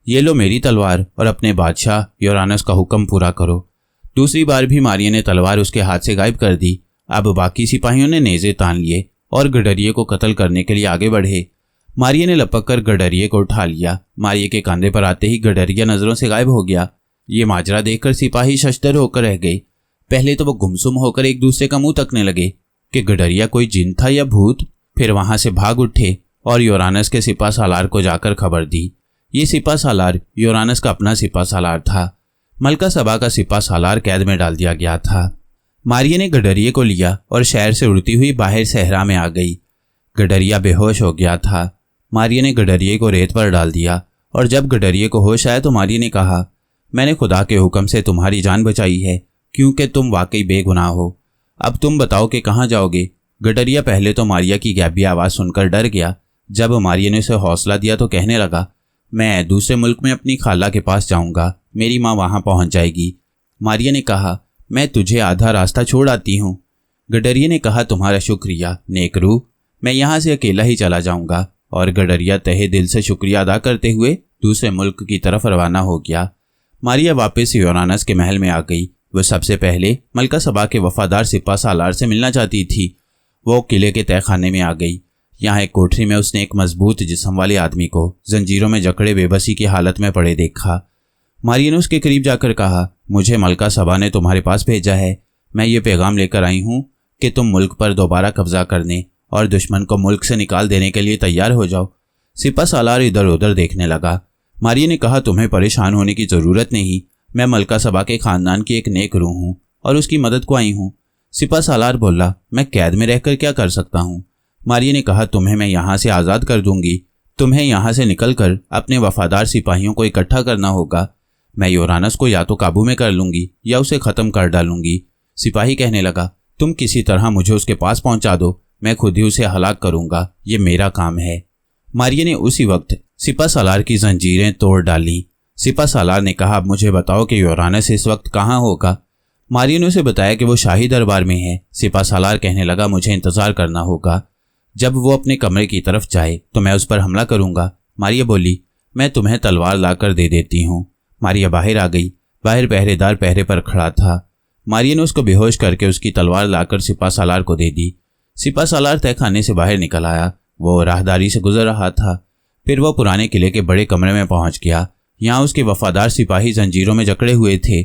ये लो मेरी तलवार और अपने बादशाह यूरानस का हुक्म पूरा करो। दूसरी बार भी मारिया ने तलवार उसके हाथ से गायब कर दी। अब बाकी सिपाहियों ने नेज़े तान लिए और गडरिये को कत्ल करने के लिए आगे बढ़े। मारिया ने लपक कर गडरिये को उठा लिया। मारिया के कंधे पर आते ही गडरिया नजरों से गायब हो गया। ये माजरा देखकर सिपाही शशदर होकर रह गए। पहले तो वो गुमसुम होकर एक दूसरे का मुंह तकने लगे कि गडरिया कोई जिन था या भूत। फिर वहां से भाग उठे और यूरानस के सिपा सालार को जाकर खबर दी। ये सिपा सालार यूरानस का अपना सिपा सालार था। मलका सबा का सिपा सालार कैद में डाल दिया गया था। मारिया ने गडरिये को लिया और शहर से उड़ती हुई बाहर सहरा में आ गई। गडरिया बेहोश हो गया था। मारिया ने गडरिये को रेत पर डाल दिया और जब गडरिये को होश आया तो मारिया ने कहा, मैंने खुदा के हुक्म से तुम्हारी जान बचाई है, क्योंकि तुम वाकई बेगुनाह हो। अब तुम बताओ कि कहाँ जाओगे। गडरिया पहले तो मारिया की गैबी आवाज़ सुनकर डर गया। जब मारिया ने उसे हौसला दिया तो कहने लगा, मैं दूसरे मुल्क में अपनी खाला के पास जाऊंगा, मेरी माँ वहाँ पहुँच जाएगी। मारिया ने कहा, मैं तुझे आधा रास्ता छोड़ आती हूँ। गडरिया ने कहा, तुम्हारा शुक्रिया नेकरू, मैं यहाँ से अकेला ही चला जाऊंगा। और गडरिया तहे दिल से शुक्रिया अदा करते हुए दूसरे मुल्क की तरफ रवाना हो गया। मारिया वापस यूरानस के महल में आ गई। वह सबसे पहले मलका सबा के वफादार सिपा सालार से मिलना चाहती थी। वो किले के तहखाने में आ गई। यहाँ एक कोठरी में उसने एक मजबूत जिस्म वाले आदमी को जंजीरों में जकड़े बेबसी की हालत में पड़े देखा। मारिया ने उसके करीब जाकर कहा, मुझे मलका सबा ने तुम्हारे पास भेजा है। मैं ये पैगाम लेकर आई हूँ कि तुम मुल्क पर दोबारा कब्जा करने और दुश्मन को मुल्क से निकाल देने के लिए तैयार हो जाओ। सिपा सालार इधर उधर देखने लगा। मारिया ने कहा, तुम्हें परेशान होने की ज़रूरत नहीं। मैं मलका सबा के ख़ानदान की एक नेक रूह हूँ और उसकी मदद को आई हूँ। सिपा सालार बोला, मैं कैद में रहकर क्या कर सकता हूँ? मारिया ने कहा, तुम्हें मैं यहाँ से आज़ाद कर दूंगी। तुम्हें यहाँ से निकलकर अपने वफादार सिपाहियों को इकट्ठा करना होगा। मैं यूरानस को या तो काबू में कर लूँगी या उसे ख़त्म कर डालूंगी। सिपाही कहने लगा, तुम किसी तरह मुझे उसके पास पहुँचा दो, मैं खुद ही उसे हलाक करूँगा, ये मेरा काम है। मारिया ने उसी वक्त सिपा सालार की जंजीरें तोड़ डाली। सिपा सालार ने कहा, अब मुझे बताओ कि यूरानस इस वक्त कहाँ होगा? मारिया ने उसे बताया कि वो शाही दरबार में है। सिपा सालार कहने लगा, मुझे इंतज़ार करना होगा। जब वो अपने कमरे की तरफ जाए तो मैं उस पर हमला करूँगा। मारिया बोली, मैं तुम्हें तलवार लाकर दे देती हूँ। मारिया बाहर आ गई। बाहर पहरेदार पहरे पर खड़ा था। मारिया ने उसको बेहोश करके उसकी तलवार लाकर सिपा सालार को दे दी। सिपा सालार तहखाने से बाहर निकल आया। वो राहदारी से गुजर रहा था। फिर वो पुराने किले के बड़े कमरे में पहुंच गया। यहाँ उसके वफादार सिपाही जंजीरों में जकड़े हुए थे।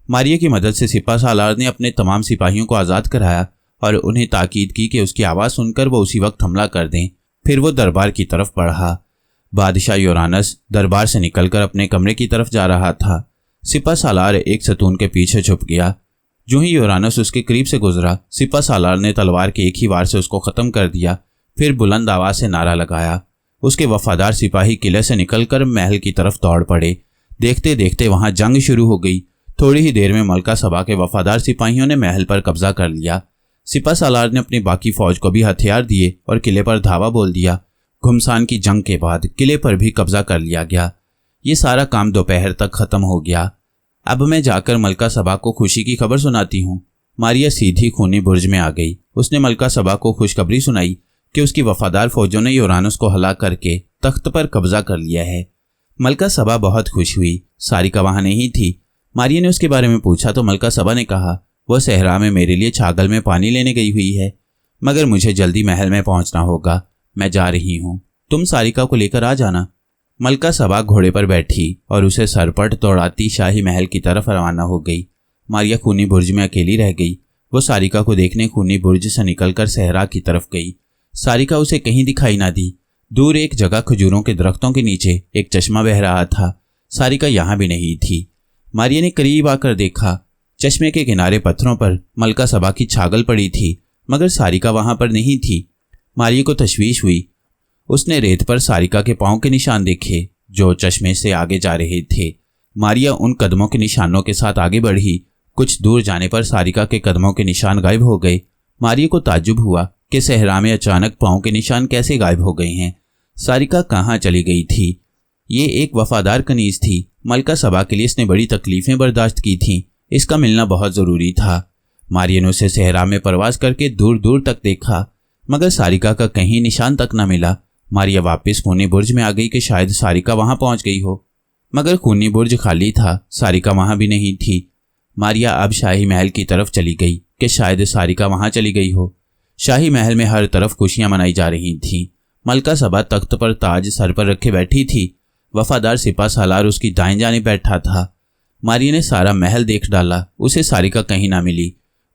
मारिया की मदद से सिपा सालार ने अपने तमाम सिपाहियों को आज़ाद कराया और उन्हें ताकीद की कि उसकी आवाज़ सुनकर वो उसी वक्त हमला कर दें। फिर वो दरबार की तरफ बढ़ा। बादशाह यूरानस दरबार से निकलकर अपने कमरे की तरफ जा रहा था। सिपा सालार एक सतून के पीछे छुप गया। जो ही यूरानस उसके करीब से गुजरा, सिपा सालार ने तलवार के एक ही वार से उसको ख़त्म कर दिया। फिर बुलंद आवाज़ से नारा लगाया। उसके वफादार सिपाही किले से निकलकर महल की तरफ दौड़ पड़े। देखते देखते वहाँ जंग शुरू हो गई। थोड़ी ही देर में मलका सबा के वफादार सिपाहियों ने महल पर कब्जा कर लिया। सिपा सालार ने अपनी बाकी फौज को भी हथियार दिए और किले पर धावा बोल दिया। घुमसान की जंग के बाद किले पर भी कब्जा कर लिया गया। ये सारा काम दोपहर तक खत्म हो गया। अब मैं जाकर मलका सबा को खुशी की खबर सुनाती हूँ। मारिया सीधी खूनी बुर्ज में आ गई। उसने मलका सबा को खुशखबरी सुनाई कि उसकी वफादार फौजों ने यूरानस को हलाक करके तख्त पर कब्जा कर लिया है। मलका सबा बहुत खुश हुई। सारिका वहाँ नहीं थी। मारिया ने उसके बारे में पूछा तो मलका सबा ने कहा, वह सहरा में मेरे लिए छागल में पानी लेने गई हुई है, मगर मुझे जल्दी महल में पहुंचना होगा। मैं जा रही हूँ, तुम सारिका को लेकर आ जाना। मलका सबा घोड़े पर बैठी और उसे सरपट दौड़ाती शाही महल की तरफ रवाना हो गई। मारिया खूनी बुर्ज में अकेली रह गई। वो सारिका को देखने खूनी बुर्ज से निकलकर सहरा की तरफ गई। सारिका उसे कहीं दिखाई ना दी। दूर एक जगह खजूरों के दरख्तों के नीचे एक चश्मा बह रहा था। सारिका यहाँ भी नहीं थी। मारिया ने करीब आकर देखा। चश्मे के किनारे पत्थरों पर मलका सबा की छागल पड़ी थी, मगर सारिका वहां पर नहीं थी। मारिया को तशवीश हुई। उसने रेत पर सारिका के पांव के निशान देखे जो चश्मे से आगे जा रहे थे। मारिया उन कदमों के निशानों के साथ आगे बढ़ी। कुछ दूर जाने पर सारिका के कदमों के निशान गायब हो गए। मारिया को ताज्जुब हुआ कि सहरा में अचानक पांव के निशान कैसे गायब हो गए हैं। सारिका कहाँ चली गई थी? ये एक वफादार कनीज थी। मलका सबा के लिए इसने बड़ी तकलीफें बर्दाश्त की थीं। इसका मिलना बहुत ज़रूरी था। मारिया ने उसे सहरा में परवाज करके दूर दूर तक देखा, मगर सारिका का कहीं निशान तक न मिला। मारिया वापस खूनी बुर्ज में आ गई कि शायद सारिका वहां पहुंच गई हो, मगर खूनी बुर्ज खाली था। सारिका वहां भी नहीं थी। मारिया अब शाही महल की तरफ चली गई कि शायद सारिका वहां चली गई हो। शाही महल में हर तरफ खुशियां मनाई जा रही थीं। मलका सबा तख्त पर ताज सर पर रखे बैठी थी। वफादार सिपा सालार उसकी दाएं जाने बैठा था। मारिया ने सारा महल देख डाला, उसे सारिका कहीं ना मिली।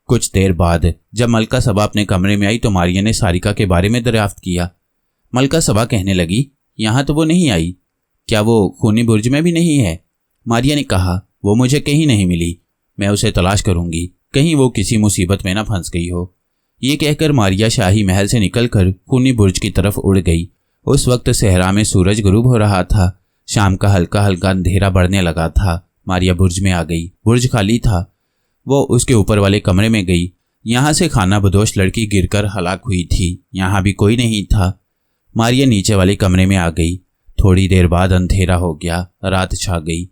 कुछ देर बाद जब मलका सबा अपने कमरे में आई तो मारिया ने सारिका के बारे में दरियाफ्त किया। मलका सबा कहने लगी, यहाँ तो वो नहीं आई, क्या वो खूनी बुर्ज में भी नहीं है? मारिया ने कहा, वो मुझे कहीं नहीं मिली, मैं उसे तलाश करूंगी, कहीं वो किसी मुसीबत में ना फंस गई हो। ये कहकर मारिया शाही महल से निकलकर खूनी बुर्ज की तरफ उड़ गई। उस वक्त सहरा में सूरज गुरूब हो रहा था। शाम का हल्का हल्का अंधेरा बढ़ने लगा था। मारिया बुर्ज में आ गई। बुर्ज खाली था। वो उसके ऊपर वाले कमरे में गई। यहाँ से खाना बदोश लड़की गिरकर हलाक हुई थी। यहाँ भी कोई नहीं था। मारिया नीचे वाले कमरे में आ गई। थोड़ी देर बाद अंधेरा हो गया, रात छा गई।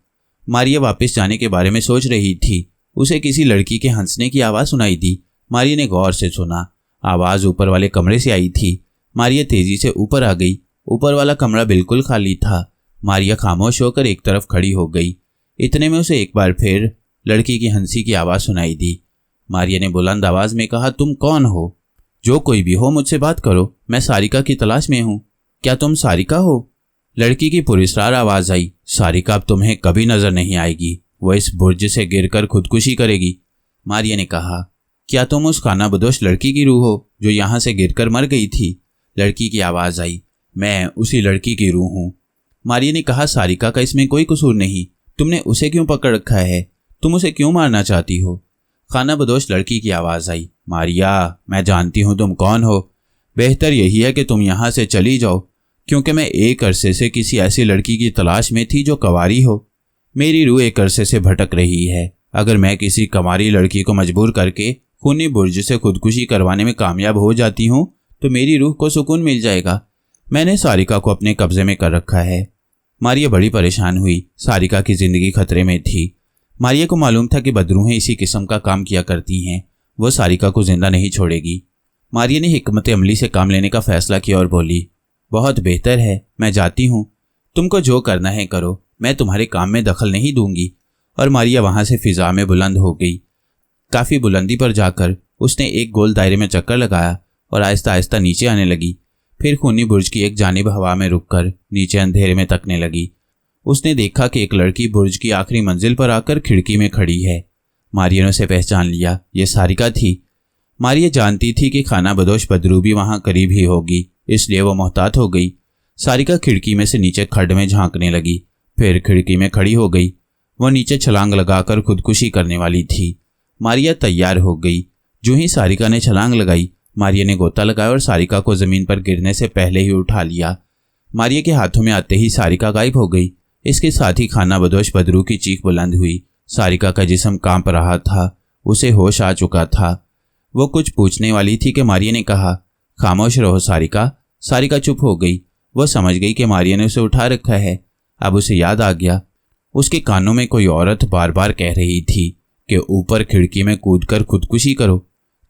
मारिया वापस जाने के बारे में सोच रही थी। उसे किसी लड़की के हंसने की आवाज़ सुनाई दी। मारिया ने गौर से सुना। आवाज़ ऊपर वाले कमरे से आई थी। मारिया तेजी से ऊपर आ गई। ऊपर वाला कमरा बिल्कुल खाली था। मारिया खामोश होकर एक तरफ खड़ी हो गई। इतने में उसे एक बार फिर लड़की की हंसी की आवाज़ सुनाई दी। मारिया ने बुलंद आवाज़ में कहा, तुम कौन हो? जो कोई भी हो, मुझसे बात करो। मैं सारिका की तलाश में हूँ। क्या तुम सारिका हो? लड़की की पुरस्कार आवाज़ आई। सारिका अब तुम्हें कभी नजर नहीं आएगी। वह इस बुर्ज से गिरकर खुदकुशी करेगी। मारिया ने कहा, क्या तुम उस खानाबदोश लड़की की रूह हो जो यहाँ से गिरकर मर गई थी? लड़की की आवाज़ आई। मैं उसी लड़की की रूह हूँ। मारिया ने कहा, सारिका का इसमें कोई कसूर नहीं। तुमने उसे क्यों पकड़ रखा है? तुम उसे क्यों मारना चाहती हो? खानाबदोश लड़की की आवाज़ आई। मारिया, मैं जानती हूँ तुम कौन हो। बेहतर यही है कि तुम यहाँ से चली जाओ, क्योंकि मैं एक अरसे से किसी ऐसी लड़की की तलाश में थी जो कंवारी हो। मेरी रूह एक अरसे से भटक रही है। अगर मैं किसी कंवारी लड़की को मजबूर करके खूनी बुर्ज से खुदकुशी करवाने में कामयाब हो जाती हूँ तो मेरी रूह को सुकून मिल जाएगा। मैंने सारिका को अपने कब्जे में कर रखा है। मारिया बड़ी परेशान हुई। सारिका की जिंदगी खतरे में थी। मारिया को मालूम था कि बदरूहें इसी किस्म का काम किया करती हैं। वो सारिका को जिंदा नहीं छोड़ेगी। मारिया ने हिकमत अमली से काम लेने का फैसला किया और बोली, बहुत बेहतर है, मैं जाती हूँ। तुमको जो करना है करो, मैं तुम्हारे काम में दखल नहीं दूंगी। और मारिया वहाँ से फिजा में बुलंद हो गई। काफ़ी बुलंदी पर जाकर उसने एक गोल दायरे में चक्कर लगाया और आहिस्ता आहिस्ता नीचे आने लगी। फिर खूनी बुर्ज की एक जानिब हवा में रुककर नीचे अंधेरे में तकने लगी। उसने देखा कि एक लड़की बुर्ज की आखिरी मंजिल पर आकर खिड़की में खड़ी है। मारिया ने उसे पहचान लिया। ये सारिका थी। मारिया जानती थी कि खानाबदोश बदरू भी वहाँ करीब ही होगी, इसलिए वो मोहतात हो गई। सारिका खिड़की में से नीचे खड्ड में झांकने लगी। फिर खिड़की में खड़ी हो गई। वह नीचे छलांग लगाकर खुदकुशी करने वाली थी। मारिया तैयार हो गई। जो ही सारिका ने छलांग लगाई, मारिया ने गोता लगाया और सारिका को ज़मीन पर गिरने से पहले ही उठा लिया। मारिया के हाथों में आते ही सारिका गायब हो गई। इसके साथ ही खानाबदोश बदरू की चीख बुलंद हुई। सारिका का जिस्म कांप रहा था। उसे होश आ चुका था। वो कुछ पूछने वाली थी कि मारिया ने कहा, खामोश रहो सारिका। सारिका चुप हो गई। वह समझ गई कि मारिया ने उसे उठा रखा है। अब उसे याद आ गया। उसके कानों में कोई औरत बार बार कह रही थी कि ऊपर खिड़की में कूदकर खुदकुशी करो,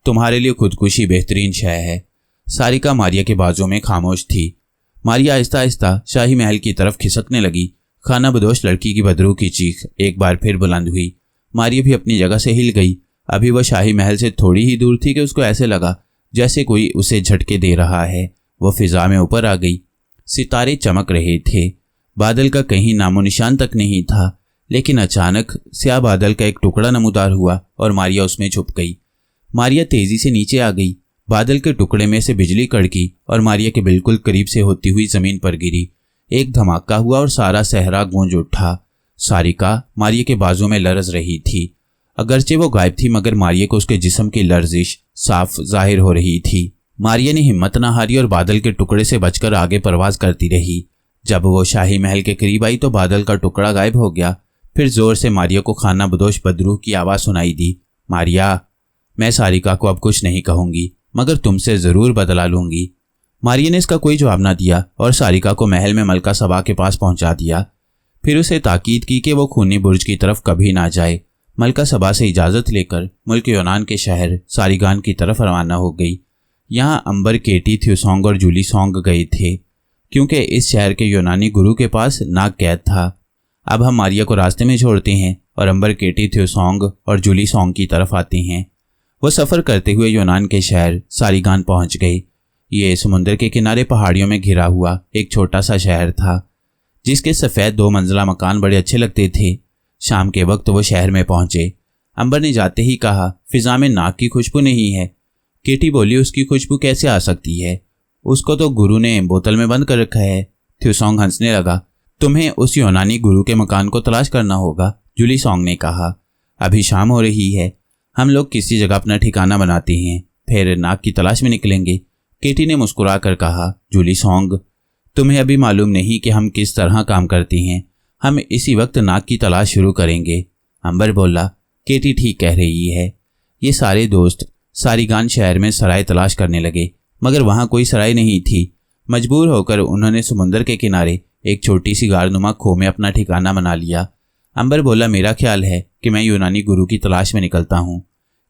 तुम्हारे लिए खुदकुशी बेहतरीन शय है। सारिका मारिया के बाजू में खामोश थी। मारिया आहिस्ता आहिस्ता शाही महल की तरफ खिसकने लगी। खानाबदोश लड़की की बदरू की चीख एक बार फिर बुलंद हुई। मारिया भी अपनी जगह से हिल गई। अभी वह शाही महल से थोड़ी ही दूर थी कि उसको ऐसे लगा जैसे कोई उसे झटके दे रहा है। वह फिजा में ऊपर आ गई। सितारे चमक रहे थे। बादल का कहीं नामो निशान तक नहीं था। लेकिन अचानक स्याह बादल का एक टुकड़ा नमूदार हुआ और मारिया उसमें छुप गई। मारिया तेजी से नीचे आ गई। बादल के टुकड़े में से बिजली कड़की और मारिया के बिल्कुल करीब से होती हुई जमीन पर गिरी। एक धमाका हुआ और सारा सहरा गूंज उठा। सारिका मारिया के बाजू में लरज रही थी। अगरचे वो गायब थी, मगर मारिया को उसके जिस्म की लर्जिश साफ जाहिर हो रही थी। मारिया ने हिम्मत न हारी और बादल के टुकड़े से बचकर आगे परवाज करती रही। जब वो शाही महल के करीब आई तो बादल का टुकड़ा गायब हो गया। फिर जोर से मारिया को खानाबदोश बदरू की आवाज़ सुनाई दी, मारिया, मैं सारिका को अब कुछ नहीं कहूँगी, मगर तुमसे ज़रूर बदला लूँगी। मारिया ने इसका कोई जवाब ना दिया और सारिका को महल में मलका सबा के पास पहुँचा दिया। फिर उसे ताकीद की कि वो खूनी बुर्ज की तरफ कभी ना जाए। मलका सबा से इजाज़त लेकर मुल्क यूनान के शहर सारिगान की तरफ रवाना हो गई। यहाँ अंबर, केटी, थ्यूसोंग और जूली सोंग गए थे, क्योंकि इस शहर के यूनानी गुरु के पास नाग कैद था। अब हम मारिया को रास्ते में छोड़ते हैं और अंबर, केटी, थ्यूसोंग और जूली सोंग की तरफ आते हैं। वो सफ़र करते हुए यूनान के शहर सारिगान पहुँच गए। ये समुद्र के किनारे पहाड़ियों में घिरा हुआ एक छोटा सा शहर था, जिसके सफ़ेद 2 मंजिला मकान बड़े अच्छे लगते थे। शाम के वक्त वो शहर में पहुंचे। अंबर ने जाते ही कहा, फिजा में नाक की खुशबू नहीं है। केटी बोली, उसकी खुशबू कैसे आ सकती है? उसको तो गुरु ने बोतल में बंद कर रखा है। थ्यूसोंग हंसने लगा, तुम्हें उस यूनानी गुरु के मकान को तलाश करना होगा। जूली सोंग ने कहा, अभी शाम हो रही है, हम लोग किसी जगह अपना ठिकाना बनाते हैं, फिर नाक की तलाश में निकलेंगे। केटी ने मुस्कुरा कर कहा, जूली सोंग, तुम्हें अभी मालूम नहीं कि हम किस तरह काम करते हैं। हम इसी वक्त नाक की तलाश शुरू करेंगे। अंबर बोला, केटी ठीक कह रही है। ये सारे दोस्त सारिगान शहर में सराय तलाश करने लगे, मगर वहाँ कोई सराय नहीं थी। मजबूर होकर उन्होंने समुंदर के किनारे एक छोटी सी गारनुमा खो में अपना ठिकाना बना लिया। अंबर बोला, मेरा ख्याल है कि मैं यूनानी गुरु की तलाश में निकलता हूँ।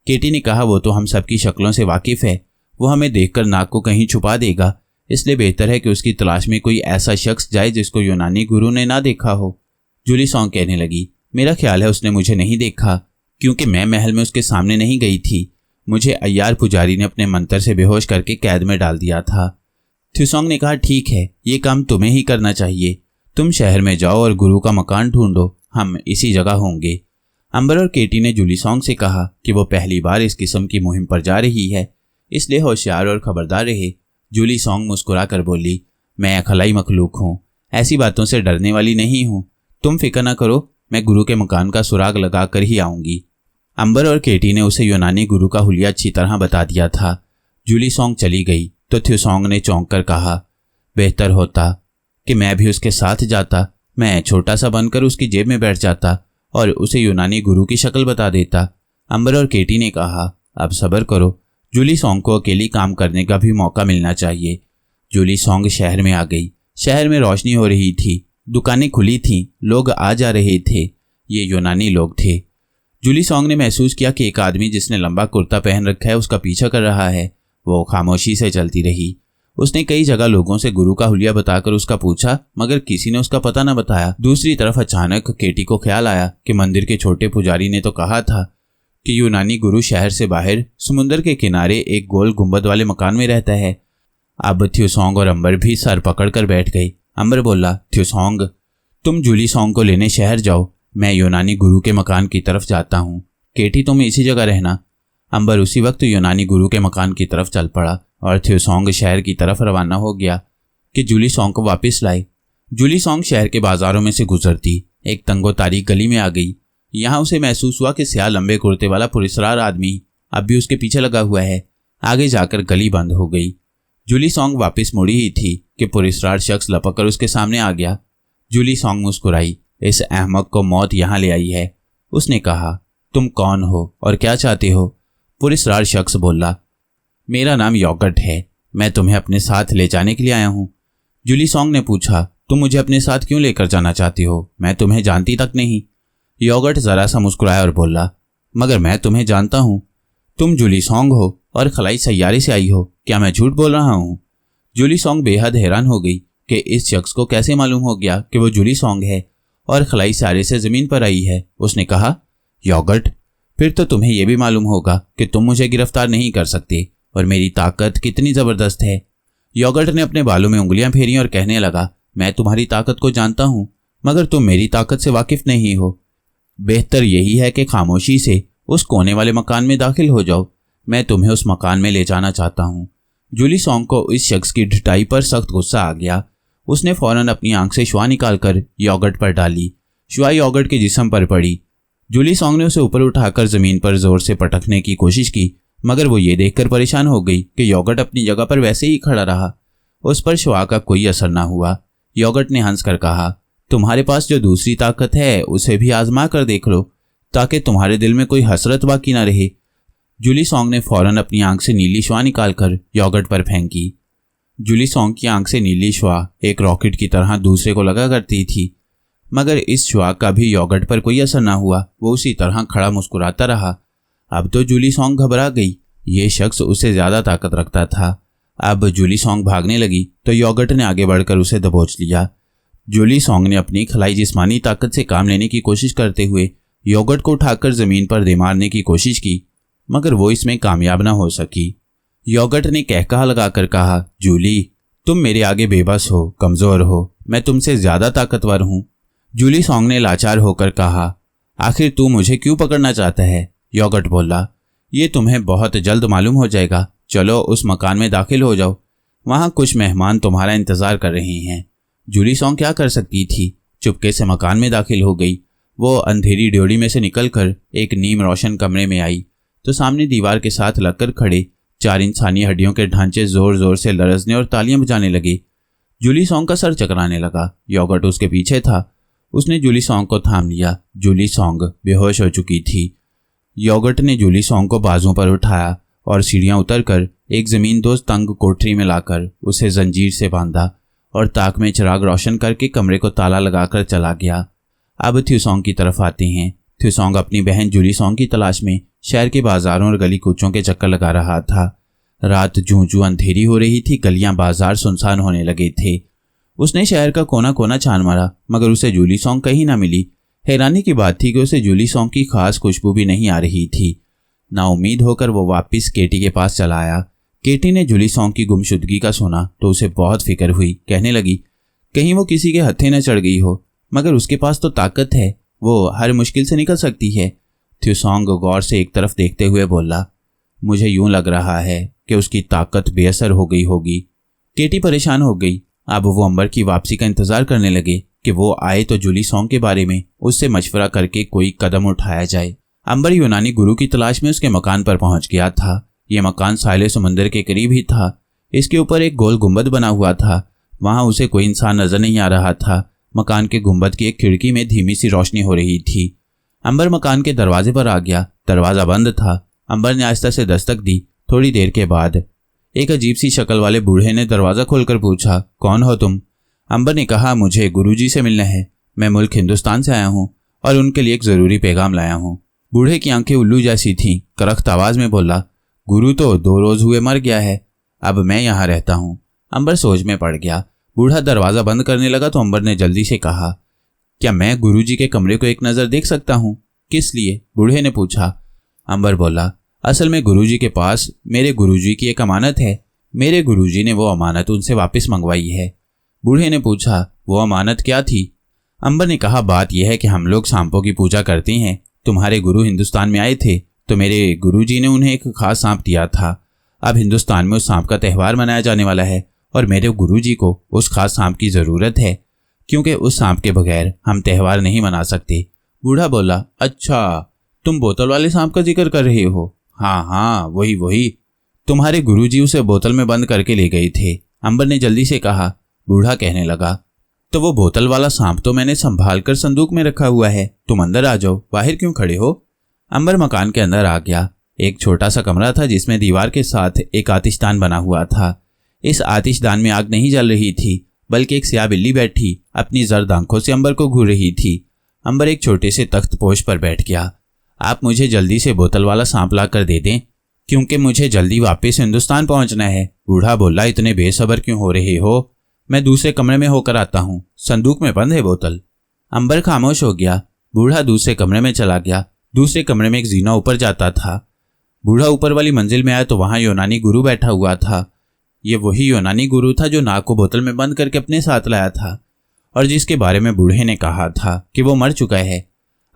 केटी ने कहा, वो तो हम सबकी शक्लों से वाकिफ है, वो हमें देखकर नाक को कहीं छुपा देगा, इसलिए बेहतर है कि उसकी तलाश में कोई ऐसा शख्स जाए जिसको यूनानी गुरु ने ना देखा हो। जूली सॉन्ग कहने लगी, मेरा ख्याल है उसने मुझे नहीं देखा, क्योंकि मैं महल में उसके सामने नहीं गई थी। मुझे अय्यार पुजारी ने अपने मंत्र से बेहोश करके कैद में डाल दिया था। थ्यूसोंग ने कहा, ठीक है, ये काम तुम्हें ही करना चाहिए। तुम शहर में जाओ और गुरु का मकान ढूंढो, हम इसी जगह होंगे। अंबर और केटी ने जूली सॉन्ग से कहा कि वो पहली बार इस किस्म की मुहिम पर जा रही है, इसलिए होशियार और खबरदार रहे। जूली सॉन्ग मुस्कुरा कर बोली, मैं खलाई मखलूक हूँ, ऐसी बातों से डरने वाली नहीं हूँ। तुम फिक्र न करो, मैं गुरु के मकान का सुराग लगा कर ही आऊँगी। अंबर और केटी ने उसे यूनानी गुरु का हुलिया अच्छी तरह बता दिया था। जूली सॉन्ग चली गई तो थ्यूसोंग ने चौंक कर कहा, बेहतर होता कि मैं भी उसके साथ जाता। मैं छोटा सा बनकर उसकी जेब में बैठ जाता और उसे यूनानी गुरु की शक्ल बता देता। अंबर और केटी ने कहा, अब सब्र करो, जूली सॉन्ग को अकेली काम करने का भी मौका मिलना चाहिए। जूली सॉन्ग शहर में आ गई। शहर में रोशनी हो रही थी, दुकानें खुली थीं, लोग आ जा रहे थे। ये यूनानी लोग थे। जूली सॉन्ग ने महसूस किया कि एक आदमी जिसने लंबा कुर्ता पहन रखा है उसका पीछा कर रहा है। वो खामोशी से चलती रही। उसने कई जगह लोगों से गुरु का हुलिया बताकर उसका पूछा, मगर किसी ने उसका पता न बताया। दूसरी तरफ अचानक केटी को ख्याल आया कि मंदिर के छोटे पुजारी ने तो कहा था कि यूनानी गुरु शहर से बाहर समुद्र के किनारे एक गोल गुंबद वाले मकान में रहता है। अब थ्यूसोंग और अंबर भी सर पकड़कर बैठ गई। अंबर बोला, थ्यूसोंग, तुम जूली सॉन्ग को लेने शहर जाओ, मैं यूनानी गुरु के मकान की तरफ जाता हूँ। केटी, तुम इसी जगह रहना। अंबर उसी वक्त यूनानी गुरु के मकान की तरफ चल पड़ा और थ्यूसोंग शहर की तरफ रवाना हो गया कि जूली सॉन्ग को वापस लाए। जूली सॉन्ग शहर के बाजारों में से गुजरती एक तंगो तारीख गली में आ गई। यहाँ उसे महसूस हुआ कि स्याह लंबे कुर्ते वाला पुरस्कार आदमी अब भी उसके पीछे लगा हुआ है। आगे जाकर गली बंद हो गई। जूली सॉन्ग वापस मुड़ी ही थी कि पुरस्कार शख्स लपक कर उसके सामने आ गया। जूली सॉन्ग मुस्कुराई, इस अहमक को मौत यहाँ ले आई है। उसने कहा, तुम कौन हो और क्या चाहते हो? पुरस्कार शख्स बोला, मेरा नाम योगर्ट है, मैं तुम्हें अपने साथ ले जाने के लिए आया हूँ। जूली सॉन्ग ने पूछा, तुम मुझे अपने साथ क्यों लेकर जाना चाहती हो? मैं तुम्हें जानती तक नहीं। योगर्ट जरा सा मुस्कुराया और बोला, मगर मैं तुम्हें जानता हूँ। तुम जूली सॉन्ग हो और खलाई सैयारे से आई हो, क्या मैं झूठ बोल रहा हूँ? जूली सॉन्ग बेहद हैरान हो गई कि इस शख्स को कैसे मालूम हो गया कि वो जूली सॉन्ग है और खलाई सैयारे से ज़मीन पर आई है। उसने कहा, योगर्ट, फिर तो तुम्हें यह भी मालूम होगा कि तुम मुझे गिरफ्तार नहीं कर सकते और मेरी ताकत कितनी ज़बरदस्त है। योगर्ट ने अपने बालों में उंगलियां फेरी और कहने लगा, मैं तुम्हारी ताकत को जानता हूँ, मगर तुम मेरी ताकत से वाकिफ नहीं हो। बेहतर यही है कि खामोशी से उस कोने वाले मकान में दाखिल हो जाओ। मैं तुम्हें उस मकान में ले जाना चाहता हूँ। जूली सॉन्ग को इस शख्स की ढिठाई पर सख्त गुस्सा आ गया। उसने फौरन अपनी आंख से शुआ निकालकर योगर्ट पर डाली। शुआ योगर्ट के जिस्म पर पड़ी। जूली सॉन्ग ने उसे ऊपर उठाकर जमीन पर जोर से पटकने की कोशिश की, मगर वो ये देखकर परेशान हो गई कि योगर्ट अपनी जगह पर वैसे ही खड़ा रहा। उस पर शुआ का कोई असर ना हुआ। योगर्ट ने हंसकर कहा, तुम्हारे पास जो दूसरी ताकत है उसे भी आजमा कर देख लो, ताकि तुम्हारे दिल में कोई हसरत बाकी ना रहे। जूली सॉन्ग ने फौरन अपनी आंख से नीली शुआ निकालकर योगर्ट पर फेंकी। जूली सॉन्ग की आंख से नीली शुआ एक रॉकेट की तरह दूसरे को लगा करती थी, मगर इस शुआ का भी योगर्ट पर कोई असर ना हुआ। वो उसी तरह खड़ा मुस्कुराता रहा। अब तो जूली सॉन्ग घबरा गई। ये शख्स उससे ज़्यादा ताकत रखता था। अब जूली सॉन्ग भागने लगी तो योगर्ट ने आगे बढ़कर उसे दबोच लिया। जूली सॉन्ग ने अपनी खलाई जिस्मानी ताकत से काम लेने की कोशिश करते हुए योगर्ट को उठाकर ज़मीन पर दे मारने की कोशिश की, मगर वो इसमें कामयाब ना हो सकी। योगर्ट ने कहकहा लगाकर कहा, जूली, तुम मेरे आगे बेबस हो, कमज़ोर हो, मैं तुमसे ज़्यादा ताकतवर हूँ। जूली सॉन्ग ने लाचार होकर कहा, आखिर तू मुझे क्यों पकड़ना चाहता है? योगर्ट बोला, ये तुम्हें बहुत जल्द मालूम हो जाएगा। चलो उस मकान में दाखिल हो जाओ, वहाँ कुछ मेहमान तुम्हारा इंतज़ार कर रहे हैं। जूली सॉन्ग क्या कर सकती थी? चुपके से मकान में दाखिल हो गई। वो अंधेरी ड्योढ़ी में से निकलकर एक नीम रोशन कमरे में आई तो सामने दीवार के साथ लगकर खड़े 4 इंसानी हड्डियों के ढांचे जोर जोर से लरजने और तालियां बजाने लगे। जूली सॉन्ग का सर चकराने लगा। योगर्ट उसके पीछे था। उसने जूली सॉन्ग को थाम लिया। जूली सॉन्ग बेहोश हो चुकी थी। योगर्ट ने जूली सॉन्ग को बाजुओं पर उठाया और सीढ़ियां उतरकर एक ज़मीनदोज़ तंग कोठरी में लाकर उसे जंजीर से बांधा और ताक में चिराग रोशन करके कमरे को ताला लगाकर चला गया। अब थ्यूसोंग की तरफ आते हैं। थ्यूसोंग अपनी बहन जूली सॉन्ग की तलाश में शहर के बाजारों और गली कूचों के चक्कर लगा रहा था। रात जूं अंधेरी हो रही थी, गलियां बाजार सुनसान होने लगे थे। उसने शहर का कोना कोना छान मारा, मगर उसे जूली सॉन्ग कहीं ना मिली। हैरानी की बात थी कि उसे जूली सॉन्ग की खास खुशबू भी नहीं आ रही थी। नाउम्मीद होकर वो वापस केटी के पास चला आया। केटी ने जूली सॉन्ग की गुमशुदगी का सुना तो उसे बहुत फिक्र हुई। कहने लगी, कहीं वो किसी के हत्थे न चढ़ गई हो, मगर उसके पास तो ताकत है, वो हर मुश्किल से निकल सकती है। थ्यूसॉन्ग गौर से एक तरफ देखते हुए बोला, मुझे यूं लग रहा है कि उसकी ताकत बेअसर हो गई होगी। केटी परेशान हो गई। अब वो अंबर की वापसी का इंतजार करने लगे कि वो आए तो जूली सॉन्ग के बारे में उससे मशवरा करके कोई कदम उठाया जाए। अंबर यूनानी गुरु की तलाश में उसके मकान पर पहुंच गया था। ये मकान साहिल समंदर के करीब ही था। इसके ऊपर एक गोल गुंबद बना हुआ था। वहां उसे कोई इंसान नजर नहीं आ रहा था। मकान के गुंबद की एक खिड़की में धीमी सी रोशनी हो रही थी। अंबर मकान के दरवाजे पर आ गया। दरवाजा बंद था। अंबर ने आहिस्ता से दस्तक दी। थोड़ी देर के बाद एक अजीब सी शक्ल वाले बूढ़े ने दरवाजा खोलकर पूछा, कौन हो तुम? अंबर ने कहा, मुझे गुरुजी से मिलना है। मैं मुल्क हिंदुस्तान से आया हूँ और उनके लिए एक जरूरी पैगाम लाया हूँ। बूढ़े की आंखें उल्लू जैसी थीं। करख्त आवाज में बोला, गुरु तो 2 रोज हुए मर गया है, अब मैं यहाँ रहता हूँ। अंबर सोच में पड़ गया। बूढ़ा दरवाजा बंद करने लगा तो अंबर ने जल्दी से कहा, क्या मैं गुरुजी के कमरे को एक नज़र देख सकता हूँ? किस लिए? बूढ़े ने पूछा। अंबर बोला, असल में गुरुजी के पास मेरे गुरुजी की एक अमानत है। मेरे गुरुजी ने वो अमानत उनसे वापस मंगवाई है। बूढ़े ने पूछा, वो अमानत क्या थी? अंबर ने कहा, बात यह है कि हम लोग सांपों की पूजा करते हैं। तुम्हारे गुरु हिंदुस्तान में आए थे तो मेरे गुरुजी ने उन्हें एक खास सांप दिया था। अब हिंदुस्तान में उस सांप का त्यौहार मनाया जाने वाला है और मेरे गुरुजी को उस खास सांप की ज़रूरत है, क्योंकि उस सांप के बगैर हम त्यौहार नहीं मना सकते। बूढ़ा बोला, अच्छा, तुम बोतल वाले सांप का जिक्र कर रहे हो? हाँ, वही। तुम्हारे गुरुजी उसे बोतल में बंद करके ले गए थे। अंबर ने जल्दी से कहा। बूढ़ा कहने लगा, तो वो बोतल वाला सांप तो मैंने संभाल कर संदूक में रखा हुआ है। तुम अंदर आ जाओ, बाहर क्यों खड़े हो? अंबर मकान के अंदर आ गया। एक छोटा सा कमरा था जिसमें दीवार के साथ एक आतिशदान बना हुआ था। इस आतिशदान में आग नहीं जल रही थी, बल्कि एक स्याह बिल्ली बैठी अपनी जर्द आंखों से अंबर को घूर रही थी। अंबर एक छोटे से तख्तपोश पर बैठ गया। आप मुझे जल्दी से बोतल वाला सांप ला कर दे दें, क्योंकि मुझे जल्दी वापस हिंदुस्तान पहुंचना है। बूढ़ा बोला, इतने बेसब्र क्यों हो रहे हो? मैं दूसरे कमरे में होकर आता हूँ, संदूक में बंद है बोतल। अंबर खामोश हो गया। बूढ़ा दूसरे कमरे में चला गया। दूसरे कमरे में एक जीना ऊपर जाता था। बूढ़ा ऊपर वाली मंजिल में आया तो वहां यूनानी गुरु बैठा हुआ था। ये वही यूनानी गुरु था जो नाग को बोतल में बंद करके अपने साथ लाया था और जिसके बारे में बूढ़े ने कहा था कि वो मर चुका है।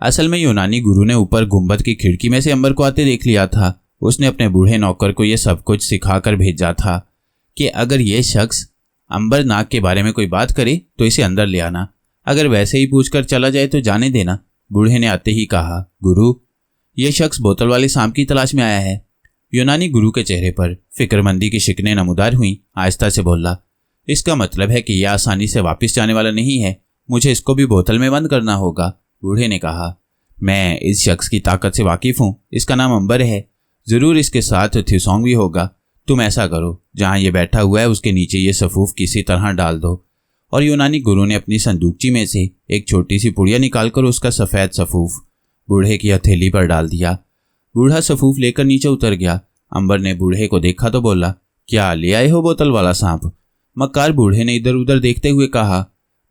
असल में यूनानी गुरु ने ऊपर गुंबद की खिड़की में से अंबर को आते देख लिया था। उसने अपने बूढ़े नौकर को यह सब कुछ सिखाकर भेजा था कि अगर यह शख्स अंबर नाग के बारे में कोई बात करे तो इसे अंदर ले आना, अगर वैसे ही पूछकर चला जाए तो जाने देना। बूढ़े ने आते ही कहा, गुरु, यह शख्स बोतल वाले सांप की तलाश में आया है। यूनानी गुरु के चेहरे पर फिक्रमंदी की शिकनें नमूदार हुई। आहिस्ता से बोला, इसका मतलब है कि यह आसानी से वापस जाने वाला नहीं है, मुझे इसको भी बोतल में बंद करना होगा। बूढ़े ने कहा, मैं इस शख्स की ताकत से वाकिफ हूँ। इसका नाम अंबर है। जरूर इसके साथ थ्यूसॉन्ग भी होगा। तुम ऐसा करो, जहाँ ये बैठा हुआ है उसके नीचे ये सफूफ किसी तरह डाल दो। और यूनानी गुरु ने अपनी संदूकची में से एक छोटी सी पुड़िया निकालकर उसका सफ़ेद सफूफ बूढ़े की हथेली पर डाल दिया। बूढ़ा सफूफ लेकर नीचे उतर गया। अंबर ने बूढ़े को देखा तो बोला, क्या ले आए हो बोतल वाला सांप? मक्कार बूढ़े ने इधर उधर देखते हुए कहा,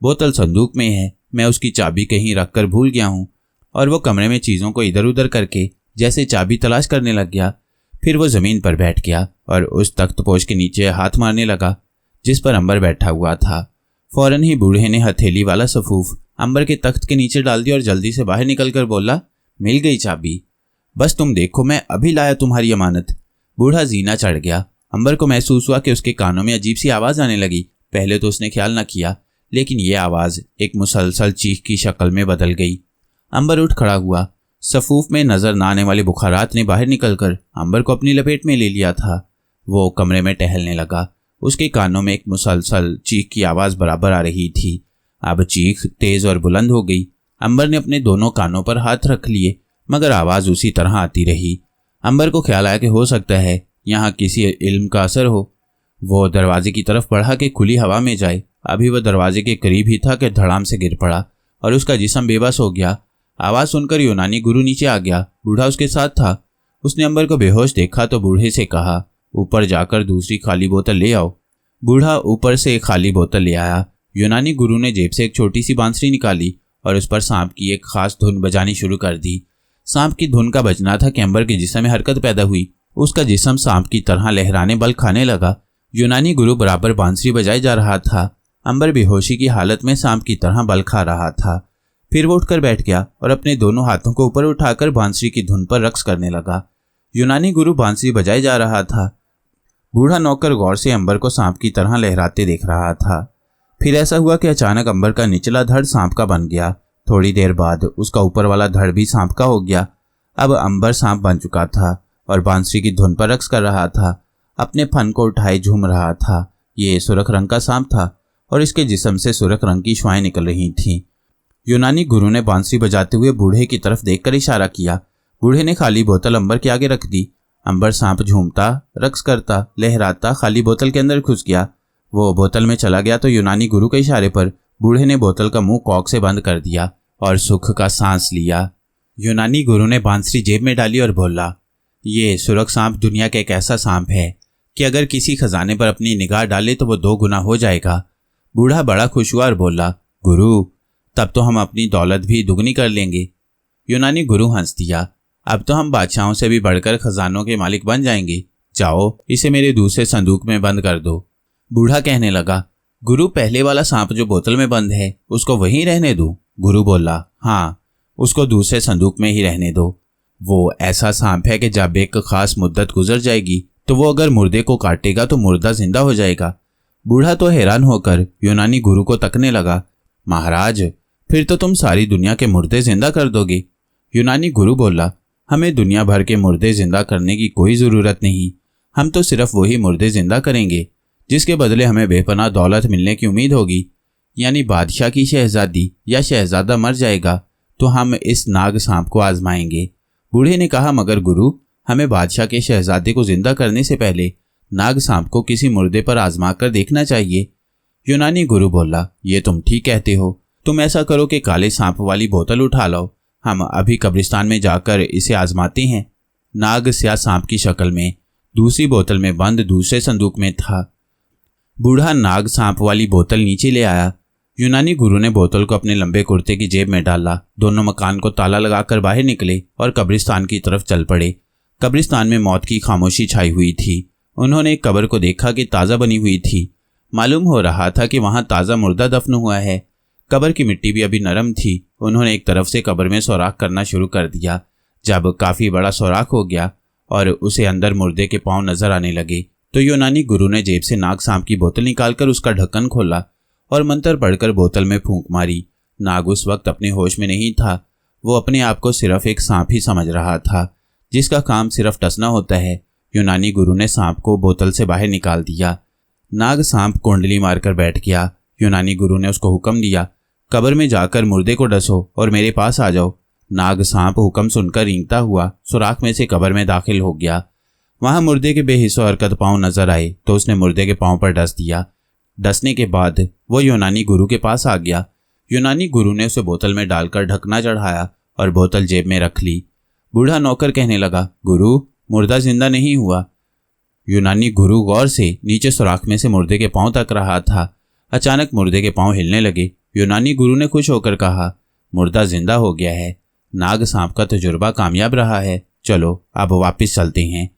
बोतल संदूक में है, मैं उसकी चाबी कहीं रख कर भूल गया हूँ। और वो कमरे में चीज़ों को इधर उधर करके जैसे चाबी तलाश करने लग गया। फिर वो ज़मीन पर बैठ गया और उस तख्तपोश के नीचे हाथ मारने लगा जिस पर अंबर बैठा हुआ था। फौरन ही बूढ़े ने हथेली वाला सफूफ अंबर के तख्त के नीचे डाल दिया और जल्दी से बाहर निकलकर बोला, मिल गई चाबी, बस तुम देखो, मैं अभी लाया तुम्हारी अमानत। बूढ़ा जीना चढ़ गया। अंबर को महसूस हुआ कि उसके कानों में अजीब सी आवाज़ आने लगी। पहले तो उसने ख्याल न किया, लेकिन यह आवाज़ एक मुसलसल चीख की शक्ल में बदल गई। अंबर उठ खड़ा हुआ। सफूफ में नजर न आने वाले बुखारात ने बाहर निकलकर अंबर को अपनी लपेट में ले लिया था। वो कमरे में टहलने लगा। उसके कानों में एक मुसलसल चीख की आवाज़ बराबर आ रही थी। अब चीख तेज और बुलंद हो गई। अंबर ने अपने दोनों कानों पर हाथ रख लिए, मगर आवाज़ उसी तरह आती रही। अंबर को ख्याल आया कि हो सकता है यहाँ किसी इल्म का असर हो। वो दरवाजे की तरफ बढ़ा कि खुली हवा में जाए। अभी वह दरवाजे के करीब ही था कि धड़ाम से गिर पड़ा और उसका जिस्म बेबस हो गया। आवाज़ सुनकर यूनानी गुरु नीचे आ गया। बूढ़ा उसके साथ था। उसने अंबर को बेहोश देखा तो बूढ़े से कहा, ऊपर जाकर दूसरी खाली बोतल ले आओ। बूढ़ा ऊपर से एक खाली बोतल ले आया। यूनानी गुरु ने जेब से एक छोटी सी बांसुरी निकाली और उस पर सांप की एक खास धुन बजानी शुरू कर दी। सांप की धुन का बजना था कि अंबर के जिस्म में हरकत पैदा हुई। उसका जिस्म सांप की तरह लहराने बल खाने लगा। यूनानी गुरु बराबर बांसुरी बजाए जा रहा था। अंबर बेहोशी की हालत में सांप की तरह बल खा रहा था। फिर वो उठकर बैठ गया और अपने दोनों हाथों को ऊपर उठाकर बांसुरी की धुन पर रक्स करने लगा। यूनानी गुरु बांसुरी बजाए जा रहा था। बूढ़ा नौकर गौर से अंबर को सांप की तरह लहराते देख रहा था। फिर ऐसा हुआ कि अचानक अंबर का निचला धड़ सांप का बन गया। थोड़ी देर बाद उसका ऊपर वाला धड़ भी सांप का हो गया। अब अंबर सांप बन चुका था और बांसुरी की धुन पर रक्स कर रहा था। अपने फन को उठाए झूम रहा था। ये सुर्ख रंग का सांप था और इसके जिस्म से सुर्ख रंग की शुआएं निकल रही थीं। यूनानी गुरु ने बांसुरी बजाते हुए बूढ़े की तरफ देखकर इशारा किया। बूढ़े ने खाली बोतल अंबर के आगे रख दी। अंबर सांप झूमता, रक्स करता, लहराता खाली बोतल के अंदर घुस गया। वो बोतल में चला गया तो यूनानी गुरु के इशारे पर बूढ़े ने बोतल का मुंह कॉक से बंद कर दिया और सुख का सांस लिया। यूनानी गुरु ने बांसुरी जेब में डाली और बोला, ये सुरख सांप दुनिया का एक ऐसा सांप है कि अगर किसी खजाने पर अपनी निगाह डाले तो वो 2 गुना हो जाएगा। बूढ़ा बड़ा खुश हुआ और बोला, गुरु तब तो हम अपनी दौलत भी दुगनी कर लेंगे। यूनानी गुरु हंस दिया, अब तो हम बादशाहों से भी बढ़कर खजानों के मालिक बन जाएंगे। जाओ इसे मेरे दूसरे संदूक में बंद कर दो। बूढ़ा कहने लगा, गुरु पहले वाला सांप जो बोतल में बंद है उसको वहीं रहने दूं? गुरु बोला, हाँ उसको दूसरे संदूक में ही रहने दो। वो ऐसा सांप है कि जब एक खास मुद्दत गुजर जाएगी तो वो अगर मुर्दे को काटेगा तो मुर्दा जिंदा हो जाएगा। बूढ़ा तो हैरान होकर यूनानी गुरु को तकने लगा, महाराज फिर तो तुम सारी दुनिया के मुर्दे जिंदा कर दोगे। यूनानी गुरु बोला, हमें दुनिया भर के मुर्दे जिंदा करने की कोई ज़रूरत नहीं। हम तो सिर्फ वही मुर्दे जिंदा करेंगे जिसके बदले हमें बेपनाह दौलत मिलने की उम्मीद होगी। यानी बादशाह की शहजादी या शहजादा मर जाएगा तो हम इस नाग सांप को आजमाएंगे। बूढ़े ने कहा, मगर गुरु हमें बादशाह के शहजादे को जिंदा करने से पहले नाग सांप को किसी मुर्दे पर आजमा कर देखना चाहिए। यूनानी गुरु बोला, ये तुम ठीक कहते हो। तुम ऐसा करो कि काले सांप वाली बोतल उठा लो। हम अभी कब्रिस्तान में जाकर इसे आजमाते हैं। नाग स्याह सांप की शक्ल में दूसरी बोतल में बंद दूसरे संदूक में था। बूढ़ा नाग सांप वाली बोतल नीचे ले आया। यूनानी गुरु ने बोतल को अपने लंबे कुर्ते की जेब में डाला। दोनों मकान को ताला लगाकर बाहर निकले और कब्रिस्तान की तरफ चल पड़े। कब्रिस्तान में मौत की खामोशी छाई हुई थी। उन्होंने एक कब्र को देखा कि ताज़ा बनी हुई थी। मालूम हो रहा था कि वहाँ ताज़ा मुर्दा दफन हुआ है। कब्र की मिट्टी भी अभी नरम थी। उन्होंने एक तरफ से कब्र में सुराख करना शुरू कर दिया। जब काफ़ी बड़ा सुराख हो गया और उसे अंदर मुर्दे के पांव नजर आने लगे तो यूनानी गुरु ने जेब से नाग सांप की बोतल निकालकर उसका ढक्कन खोला और मंत्र पढ़कर बोतल में फूंक मारी। नाग उस वक्त अपने होश में नहीं था। वो अपने आप को सिर्फ एक सांप ही समझ रहा था जिसका काम सिर्फ टसना होता है। यूनानी गुरु ने सांप को बोतल से बाहर निकाल दिया। नाग सांप कुंडली मारकर बैठ गया। यूनानी गुरु ने उसको हुक्म दिया, कब्र में जाकर मुर्दे को डसो और मेरे पास आ जाओ। नाग सांप हुक्म सुनकर रेंगता हुआ सुराख में से कब्र में दाखिल हो गया। वहां मुर्दे के बेहिस्सो हरकत पांव नजर आए तो उसने मुर्दे के पांव पर डस दिया। डसने के बाद वो यूनानी गुरु के पास आ गया। यूनानी गुरु ने उसे बोतल में डालकर ढकना चढ़ाया और बोतल जेब में रख ली। बूढ़ा नौकर कहने लगा, गुरु मुर्दा जिंदा नहीं हुआ। यूनानी गुरु गौर से नीचे सुराख में से मुर्दे के पांव तक रहा था। अचानक मुर्दे के पांव हिलने लगे। यूनानी गुरु ने खुश होकर कहा, मुर्दा जिंदा हो गया है। नाग सांप का तजुर्बा कामयाब रहा है। चलो अब वापस चलते हैं।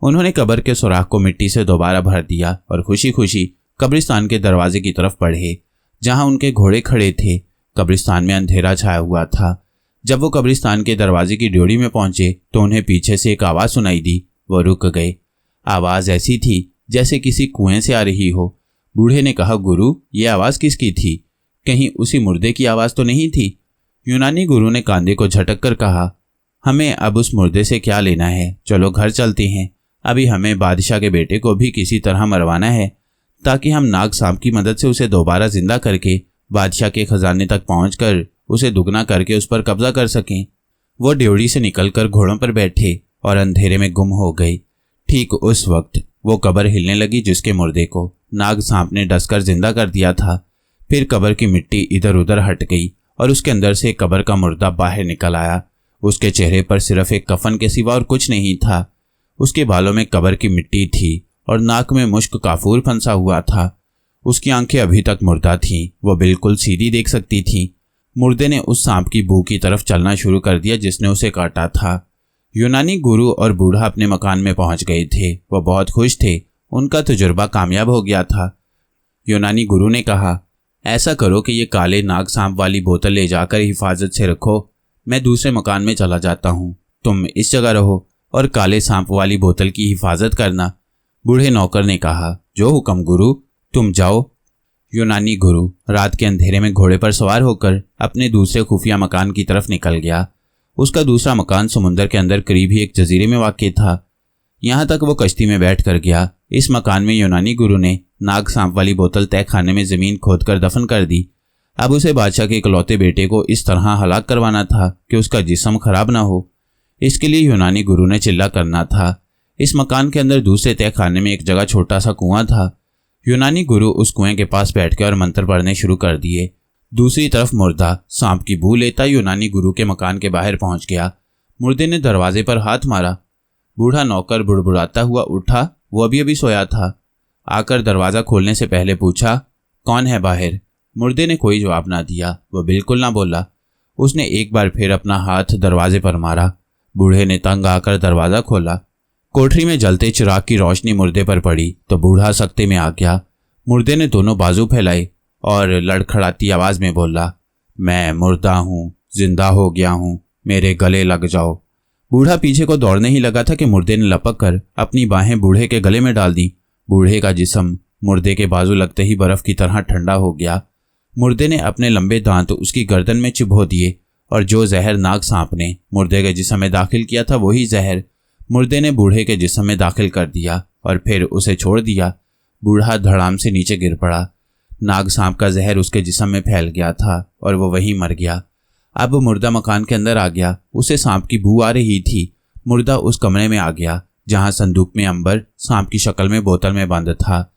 उन्होंने कब्र के सुराख को मिट्टी से दोबारा भर दिया और खुशी खुशी कब्रिस्तान के दरवाजे की तरफ बढ़े जहां उनके घोड़े खड़े थे। कब्रिस्तान में अंधेरा छाया हुआ था। जब वो कब्रिस्तान के दरवाजे की ड्योढ़ी में पहुंचे तो उन्हें पीछे से एक आवाज़ सुनाई दी। वो रुक गए। आवाज़ ऐसी थी जैसे किसी कुएं से आ रही हो। बूढ़े ने कहा, गुरु ये आवाज़ किसकी थी? कहीं उसी मुर्दे की आवाज़ तो नहीं थी? यूनानी गुरु ने कांधे को झटक कर कहा, हमें अब उस मुर्दे से क्या लेना है। चलो घर चलते हैं। अभी हमें बादशाह के बेटे को भी किसी तरह मरवाना है ताकि हम नाग सांप की मदद से उसे दोबारा जिंदा करके बादशाह के खजाने तक पहुंचकर उसे दुगना करके उस पर कब्जा कर सकें। वो ड्योढ़ी से निकलकर घोड़ों पर बैठे और अंधेरे में गुम हो गए। ठीक उस वक्त वो कब्र हिलने लगी जिसके मुर्दे को नाग सांप ने डसकर जिंदा कर दिया था। फिर कब्र की मिट्टी इधर उधर हट गई और उसके अंदर से कब्र का मुर्दा बाहर निकल आया। उसके चेहरे पर सिर्फ एक कफन के सिवा और कुछ नहीं था। उसके बालों में कब्र की मिट्टी थी और नाक में मुश्क काफूर फंसा हुआ था। उसकी आंखें अभी तक मुर्दा थीं, वो बिल्कुल सीधी देख सकती थीं। मुर्दे ने उस सांप की बू की तरफ चलना शुरू कर दिया जिसने उसे काटा था। यूनानी गुरु और बूढ़ा अपने मकान में पहुंच गए थे। वो बहुत खुश थे, उनका तजुर्बा कामयाब हो गया था। यूनानी गुरु ने कहा, ऐसा करो कि ये काले नाग सांप वाली बोतल ले जाकर हिफाजत से रखो, मैं दूसरे मकान में चला जाता हूँ, तुम इस जगह रहो और काले सांप वाली बोतल की हिफाजत करना। बूढ़े नौकर ने कहा, जो हुक्म गुरु, तुम जाओ। यूनानी गुरु रात के अंधेरे में घोड़े पर सवार होकर अपने दूसरे खुफिया मकान की तरफ निकल गया। उसका दूसरा मकान समुंदर के अंदर करीब ही एक जजीरे में वाक़ था। यहाँ तक वो कश्ती में बैठ कर गया। इस मकान में यूनानी गुरु ने नाग सांप वाली बोतल तय खाने में ज़मीन खोदकर दफन कर दी। अब उसे बादशाह के इकलौते बेटे को इस तरह हलाक करवाना था कि उसका जिस्म खराब ना हो। इसके लिए यूनानी गुरु ने चिल्ला करना था। इस मकान के अंदर दूसरे तय खाने में एक जगह छोटा सा कुआं था। यूनानी गुरु उस कुएं के पास बैठ गए और मंत्र पढ़ने शुरू कर दिए। दूसरी तरफ मुर्दा सांप की बू लेता यूनानी गुरु के मकान के बाहर पहुंच गया। मुर्दे ने दरवाजे पर हाथ मारा। बूढ़ा नौकर बुड़बुड़ाता हुआ उठा, वो अभी सोया था। आकर दरवाज़ा खोलने से पहले पूछा, कौन है बाहर? मुर्दे ने कोई जवाब ना दिया, वह बिल्कुल ना बोला। उसने एक बार फिर अपना हाथ दरवाजे पर मारा। बूढ़े ने तंग आकर दरवाज़ा खोला। कोठरी में जलते चिराग की रोशनी मुर्दे पर पड़ी तो बूढ़ा सख्ते में आ गया। मुर्दे ने दोनों बाजू फैलाए और लड़खड़ाती आवाज़ में बोला, मैं मुर्दा हूँ, जिंदा हो गया हूँ, मेरे गले लग जाओ। बूढ़ा पीछे को दौड़ने ही लगा था कि मुर्दे ने लपक कर अपनी बाहें बूढ़े के गले में डाल दी। बूढ़े का जिस्म मुर्दे के बाजू लगते ही बर्फ की तरह ठंडा हो गया। मुर्दे ने अपने लंबे दांत उसकी गर्दन में चिबो दिए और जो जहर नाग सांप ने मुर्दे के जिस्म में दाखिल किया था वही जहर मुर्दे ने बूढ़े के जिस्म में दाखिल कर दिया और फिर उसे छोड़ दिया। बूढ़ा धड़ाम से नीचे गिर पड़ा। नाग सांप का जहर उसके जिस्म में फैल गया था और वो वहीं मर गया। अब मुर्दा मकान के अंदर आ गया। उसे सांप की बू आ रही थी। मुर्दा उस कमरे में आ गया जहां संदूक में अंबर सांप की शक्ल में बोतल में बंद था।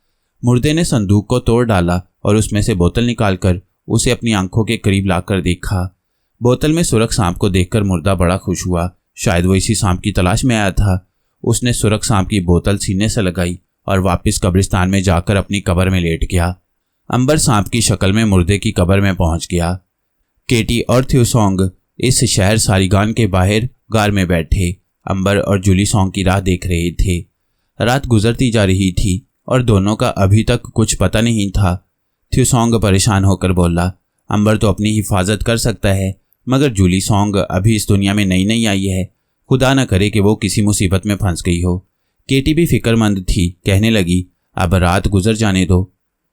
मुर्दे ने संदूक को तोड़ डाला और उसमें से बोतल निकालकर उसे अपनी आंखों के करीब लाकर देखा। बोतल में सुरख सांप को देखकर मुर्दा बड़ा खुश हुआ। शायद वो इसी सांप की तलाश में आया था। उसने सुरख सांप की बोतल सीने से लगाई और वापस कब्रिस्तान में जाकर अपनी कब्र में लेट गया। अंबर सांप की शक्ल में मुर्दे की कब्र में पहुंच गया। केटी और थ्यूसोंग इस शहर सारिगान के बाहर गार में बैठे अंबर और जुलीसोंग की राह देख रहे थे। रात गुजरती जा रही थी और दोनों का अभी तक कुछ पता नहीं था। थ्यूसोंग परेशान होकर बोला, अंबर तो अपनी हिफाजत कर सकता है, मगर जुलीसोंग अभी इस दुनिया में नई नई आई है, खुदा न करे कि वो किसी मुसीबत में फंस गई हो। केटी भी फिक्रमंद थी, कहने लगी, अब रात गुजर जाने दो,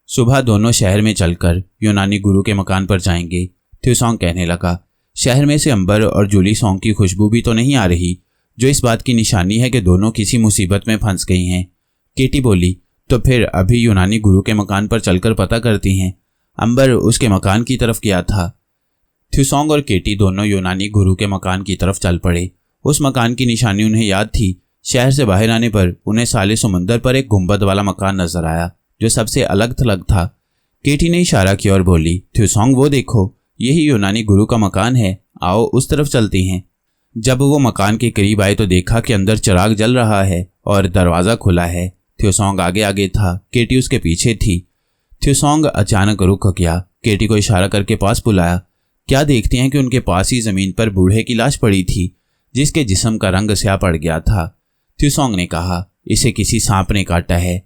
सुबह दोनों शहर में चलकर यूनानी गुरु के मकान पर जाएंगे। थ्यूसोंग कहने लगा, शहर में से अंबर और जुलीसोंग की खुशबू भी तो नहीं आ रही, जो इस बात की निशानी है कि दोनों किसी मुसीबत में फंस गई हैं। केटी बोली, तो फिर अभी यूनानी गुरु के मकान पर चलकर पता करती हैं। अंबर उसके मकान की तरफ गया था। थ्यूसोंग और केटी दोनों यूनानी गुरु के मकान की तरफ चल पड़े। उस मकान की निशानी उन्हें याद थी। शहर से बाहर आने पर उन्हें साले समुंदर पर एक गुंबद वाला मकान नजर आया जो सबसे अलग थलग था। केटी ने इशारा किया और बोली, थ्यूसोंग वो देखो, यही यूनानी गुरु का मकान है, आओ उस तरफ चलती हैं। जब वो मकान के करीब आए तो देखा कि अंदर चिराग जल रहा है और दरवाज़ा खुला है। थ्यूसोंग आगे आगे था, केटी उसके पीछे थी। थ्यूसोंग अचानक रुक गया, केटी को इशारा करके पास बुलाया। क्या देखते हैं कि उनके पास ही ज़मीन पर बूढ़े की लाश पड़ी थी जिसके जिस्म का रंग स्याह पड़ गया था। थ्यूसोंग ने कहा, इसे किसी सांप ने काटा है,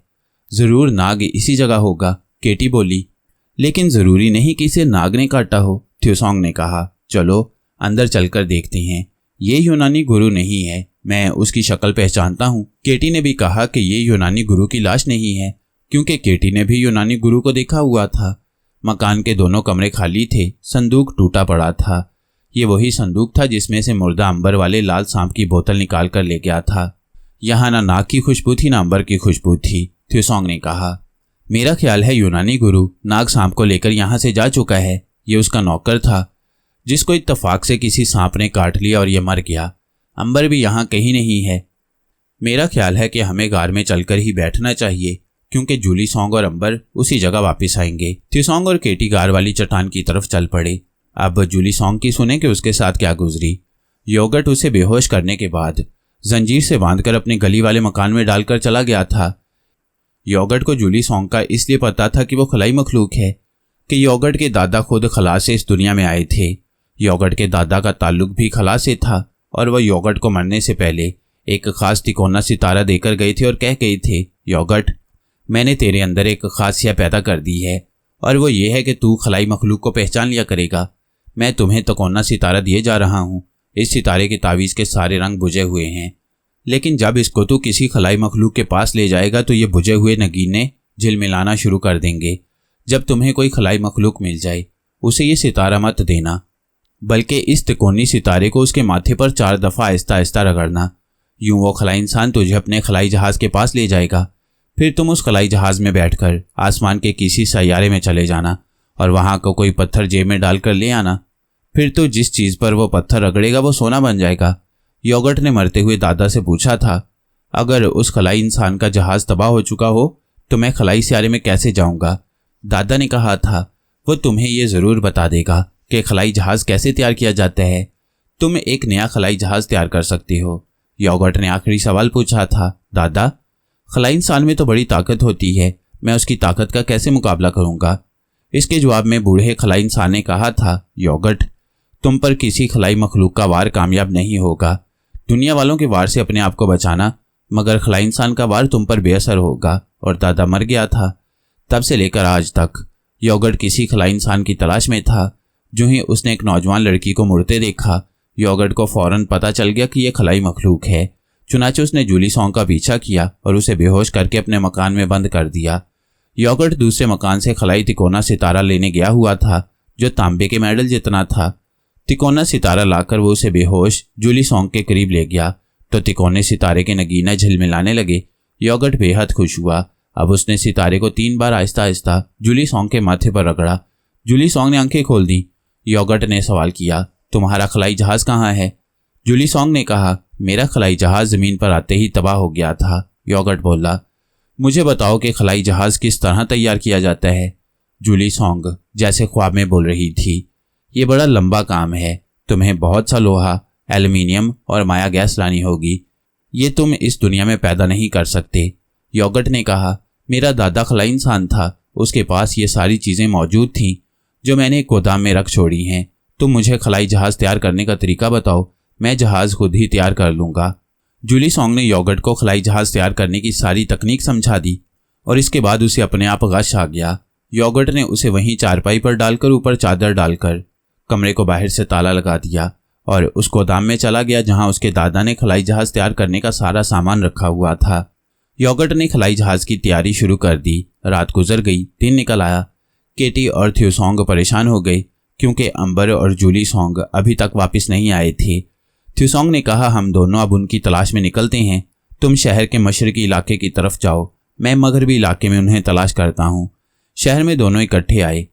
ज़रूर नाग इसी जगह होगा। केटी बोली, लेकिन ज़रूरी नहीं कि इसे नाग ने काटा हो। थ्यूसोंग ने कहा, चलो अंदर चलकर देखते हैं, ये यूनानी गुरु नहीं है, मैं उसकी शक्ल पहचानता हूँ। केटी ने भी कहा कि ये यूनानी गुरु की लाश नहीं है, क्योंकि केटी ने भी यूनानी गुरु को देखा हुआ था। मकान के दोनों कमरे खाली थे, संदूक टूटा पड़ा था। ये वही संदूक था जिसमें से मुर्दा अंबर वाले लाल सांप की बोतल निकाल कर ले गया था। यहाँ ना नाग की खुशबू थी ना अंबर की खुशबू थी। थ्यूसोंग ने कहा, मेरा ख्याल है यूनानी गुरु नाग सांप को लेकर यहाँ से जा चुका है। ये उसका नौकर था जिसको इत्तफाक से किसी सांप ने काट लिया और ये मर गया। अंबर भी यहाँ कहीं नहीं है। मेरा ख्याल है कि हमें गार में चलकर ही बैठना चाहिए, क्योंकि जुलीसोंग और अंबर उसी जगह वापस आएंगे। थ्यूसोंग और केटी गार वाली चट्टान की तरफ चल पड़े। अब जुलीसोंग की सुने कि उसके साथ क्या गुजरी। योगर्ट उसे बेहोश करने के बाद जंजीर से बांधकर अपने गली वाले मकान में डालकर चला गया था। योगर्ट को जूली सॉन्ग का इसलिए पता था कि वो खलाई मखलूक है कि योगर्ट के दादा खुद खला से इस दुनिया में आए थे। योगर्ट के दादा का ताल्लुक भी खला से था और वह योगर्ट को मरने से पहले एक खास तिकोना सितारा देकर गए थे और कह गए थे, योगर्ट, मैंने तेरे अंदर एक खासियत पैदा कर दी है और वो ये है कि तू खलाई मखलूक को पहचान लिया करेगा। मैं तुम्हें तिकोना सितारा दिए जा रहा हूँ। इस सितारे के तावीज़ के सारे रंग बुझे हुए हैं, लेकिन जब इसको तू किसी खलाई मखलूक के पास ले जाएगा तो ये बुझे हुए नगीने झिलमिलाना शुरू कर देंगे। जब तुम्हें कोई खलाई मखलूक मिल जाए उसे ये सितारा मत देना, बल्कि इस तिकोनी सितारे को उसके माथे पर 4 दफ़ा आहिस्ता आहिस्ता रगड़ना। यूं वो खलाई इंसान तुझे अपने खलाई जहाज़ के पास ले जाएगा। फिर तुम उस खलाई जहाज़ में बैठकर आसमान के किसी सैयारे में चले जाना और वहाँ को कोई पत्थर जेब में डालकर ले आना। फिर तो जिस चीज़ पर वो पत्थर रगड़ेगा वो सोना बन जाएगा। योगर्ट ने मरते हुए दादा से पूछा था, अगर उस खलाई इंसान का जहाज़ तबाह हो चुका हो तो मैं खलाई सैयारे में कैसे जाऊँगा? दादा ने कहा था, वो तुम्हें ये ज़रूर बता देगा कि खलाई जहाज़ कैसे तैयार किया जाता है। तुम एक नया खलाई जहाज़ तैयार कर सकते हो। योगर्ट ने आखिरी सवाल पूछा था, दादा, खलाई इंसान में तो बड़ी ताकत होती है, मैं उसकी ताकत का कैसे मुकाबला करूँगा? इसके जवाब में बूढ़े खलाई इंसान ने कहा था, योगर्ट, तुम पर किसी खलाई मखलूक का वार कामयाब नहीं होगा। दुनिया वालों के वार से अपने आप को बचाना, मगर खलाई इंसान का वार तुम पर बेअसर होगा। और दादा मर गया था। तब से लेकर आज तक योगर्ट किसी खलाई इंसान की तलाश में था। जो ही उसने एक नौजवान लड़की को मुड़ते देखा, योगर्ट को फौरन पता चल गया कि यह खलाई मखलूक है। चुनाचे उसने जूली सॉन्ग का पीछा किया और उसे बेहोश करके अपने मकान में बंद कर दिया। योगर्ट दूसरे मकान से खलाई तिकोना सितारा लेने गया हुआ था, जो तांबे के मेडल जितना था। तिकोना सितारा लाकर वो उसे बेहोश जूली सॉन्ग के करीब ले गया तो तिकोने सितारे के नगीने झिलमिलाने लगे। योगर्ट बेहद खुश हुआ। अब उसने सितारे को 3 बार आहिस्ता आहिस्ता जूली सॉन्ग के माथे पर रगड़ा। जूली सॉन्ग ने आंखें खोल दी। योगर्ट ने सवाल किया, तुम्हारा खलाई जहाज़ कहाँ है? जूली सॉन्ग ने कहा, मेरा खलाई जहाज़ ज़मीन पर आते ही तबाह हो गया था। योगर्ट बोला, मुझे बताओ कि खलाई जहाज़ किस तरह तैयार किया जाता है? जूली सॉन्ग जैसे ख्वाब में बोल रही थी, ये बड़ा लंबा काम है। तुम्हें बहुत सा लोहा, एल्युमिनियम और माया गैस लानी होगी। ये तुम इस दुनिया में पैदा नहीं कर सकते। योगर्ट ने कहा, मेरा दादा खलाई इंसान था, उसके पास ये सारी चीज़ें मौजूद थीं जो मैंने एक गोदाम में रख छोड़ी हैं। तुम मुझे खलाई जहाज़ तैयार करने का तरीका बताओ, मैं जहाज़ खुद ही तैयार कर लूँगा। जूली सॉन्ग ने योगर्ट को खलाई जहाज़ तैयार करने की सारी तकनीक समझा दी और इसके बाद उसे अपने आप गश आ गया। योगर्ट ने उसे वहीं चारपाई पर डालकर ऊपर चादर डालकर कमरे को बाहर से ताला लगा दिया और उस गोदाम में चला गया जहां उसके दादा ने खलाई जहाज़ तैयार करने का सारा सामान रखा हुआ था। योगर्ट ने खलाई जहाज़ की तैयारी शुरू कर दी। रात गुजर गई, दिन निकल आया। केटी और थ्यू सॉन्ग परेशान हो गए क्योंकि अंबर और जूली सॉन्ग अभी तक वापस नहीं आए थे। थ्यू सॉन्ग ने कहा, हम दोनों अब उनकी तलाश में निकलते हैं। तुम शहर के मशरकी इलाके की तरफ जाओ, मैं मगरबी इलाके में उन्हें तलाश करता हूँ। शहर में दोनों इकट्ठे आए।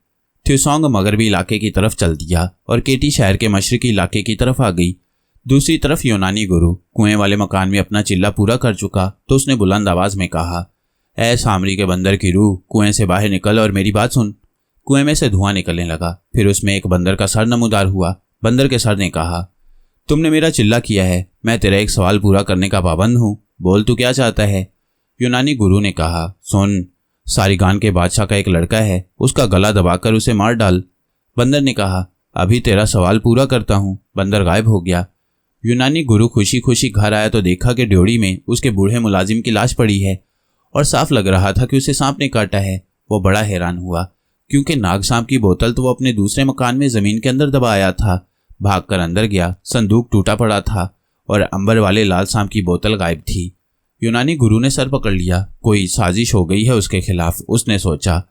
थ्यू सॉन्ग मगरबी इलाके की तरफ चल दिया और केटी शहर के मशरकी इलाके की तरफ आ गई। दूसरी तरफ यूनानी गुरु कुएं वाले मकान में अपना चिल्ला पूरा कर चुका तो उसने बुलंद आवाज में कहा, ऐ सामरी के बंदर की रूह, कुएं से बाहर निकल और मेरी बात सुन। कुएं में से धुआं निकलने लगा। फिर उसमें एक बंदर का सर नमूदार हुआ। बंदर के सर ने कहा, तुमने मेरा चिल्ला किया है, मैं तेरा एक सवाल पूरा करने का पाबंद हूँ, बोल तू क्या चाहता है? यूनानी गुरु ने कहा, सुन, सारिगान के बादशाह का एक लड़का है, उसका गला दबाकर उसे मार डाल। बंदर ने कहा, अभी तेरा सवाल पूरा करता हूँ। बंदर गायब हो गया। यूनानी गुरु खुशी खुशी घर आया तो देखा कि ड्योढ़ी में उसके बूढ़े मुलाजिम की लाश पड़ी है और साफ लग रहा था कि उसे सांप ने काटा है। वो बड़ा हैरान हुआ क्योंकि नाग सांप की बोतल तो वो अपने दूसरे मकान में जमीन के अंदर दबाया था। भागकर अंदर गया, संदूक टूटा पड़ा था और अंबर वाले लाल सांप की बोतल गायब थी। यूनानी गुरु ने सर पकड़ लिया, कोई साजिश हो गई है उसके खिलाफ। उसने सोचा,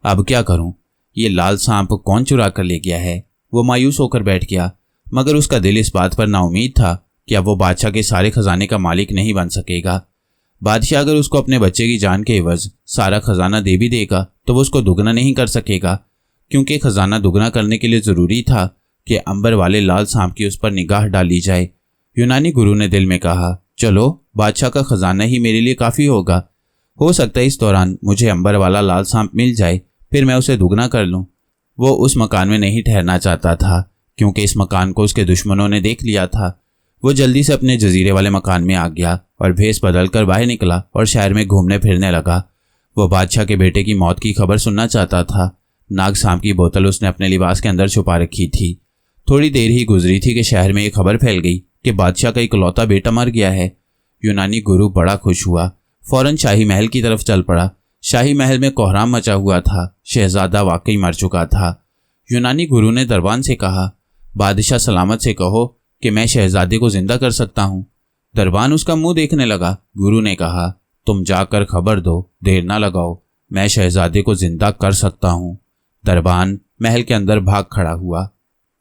अब क्या करूं, ये लाल सांप कौन चुरा कर ले गया है? वो मायूस होकर बैठ गया, मगर उसका दिल इस बात पर नाउमीद था कि अब वो बादशाह के सारे खजाने का मालिक नहीं बन सकेगा। बादशाह अगर उसको अपने बच्चे की जान के एवज सारा खजाना दे भी देगा तो वो उसको दुगना नहीं कर सकेगा, क्योंकि खजाना दुगना करने के लिए ज़रूरी था कि अंबर वाले लाल सांप की उस पर निगाह डाली जाए। यूनानी गुरु ने दिल में कहा, चलो बादशाह का खजाना ही मेरे लिए काफ़ी होगा। हो सकता है इस दौरान मुझे अंबर वाला लाल सांप मिल जाए, फिर मैं उसे दुगना कर लूँ। वो उस मकान में नहीं ठहरना चाहता था क्योंकि इस मकान को उसके दुश्मनों ने देख लिया था। वो जल्दी से अपने जजीरे वाले मकान में आ गया और भेस बदल कर बाहर निकला और शहर में घूमने फिरने लगा। वो बादशाह के बेटे की मौत की खबर सुनना चाहता था। नाग सांप की बोतल उसने अपने लिबास के अंदर छुपा रखी थी। थोड़ी देर ही गुजरी थी कि शहर में एक खबर फैल गई कि बादशाह का इकलौता बेटा मर गया है। यूनानी गुरु बड़ा खुश हुआ, फौरन शाही महल की तरफ चल पड़ा। शाही महल में कोहराम मचा हुआ था। शहजादा वाकई मर चुका था। यूनानी गुरु ने दरबान से कहा, बादशाह सलामत से कहो कि मैं शहजादे को जिंदा कर सकता हूँ। दरबान उसका मुंह देखने लगा। गुरु ने कहा, तुम जाकर खबर दो, देर ना लगाओ, मैं शहजादे को जिंदा कर सकता हूँ। दरबान महल के अंदर भाग खड़ा हुआ।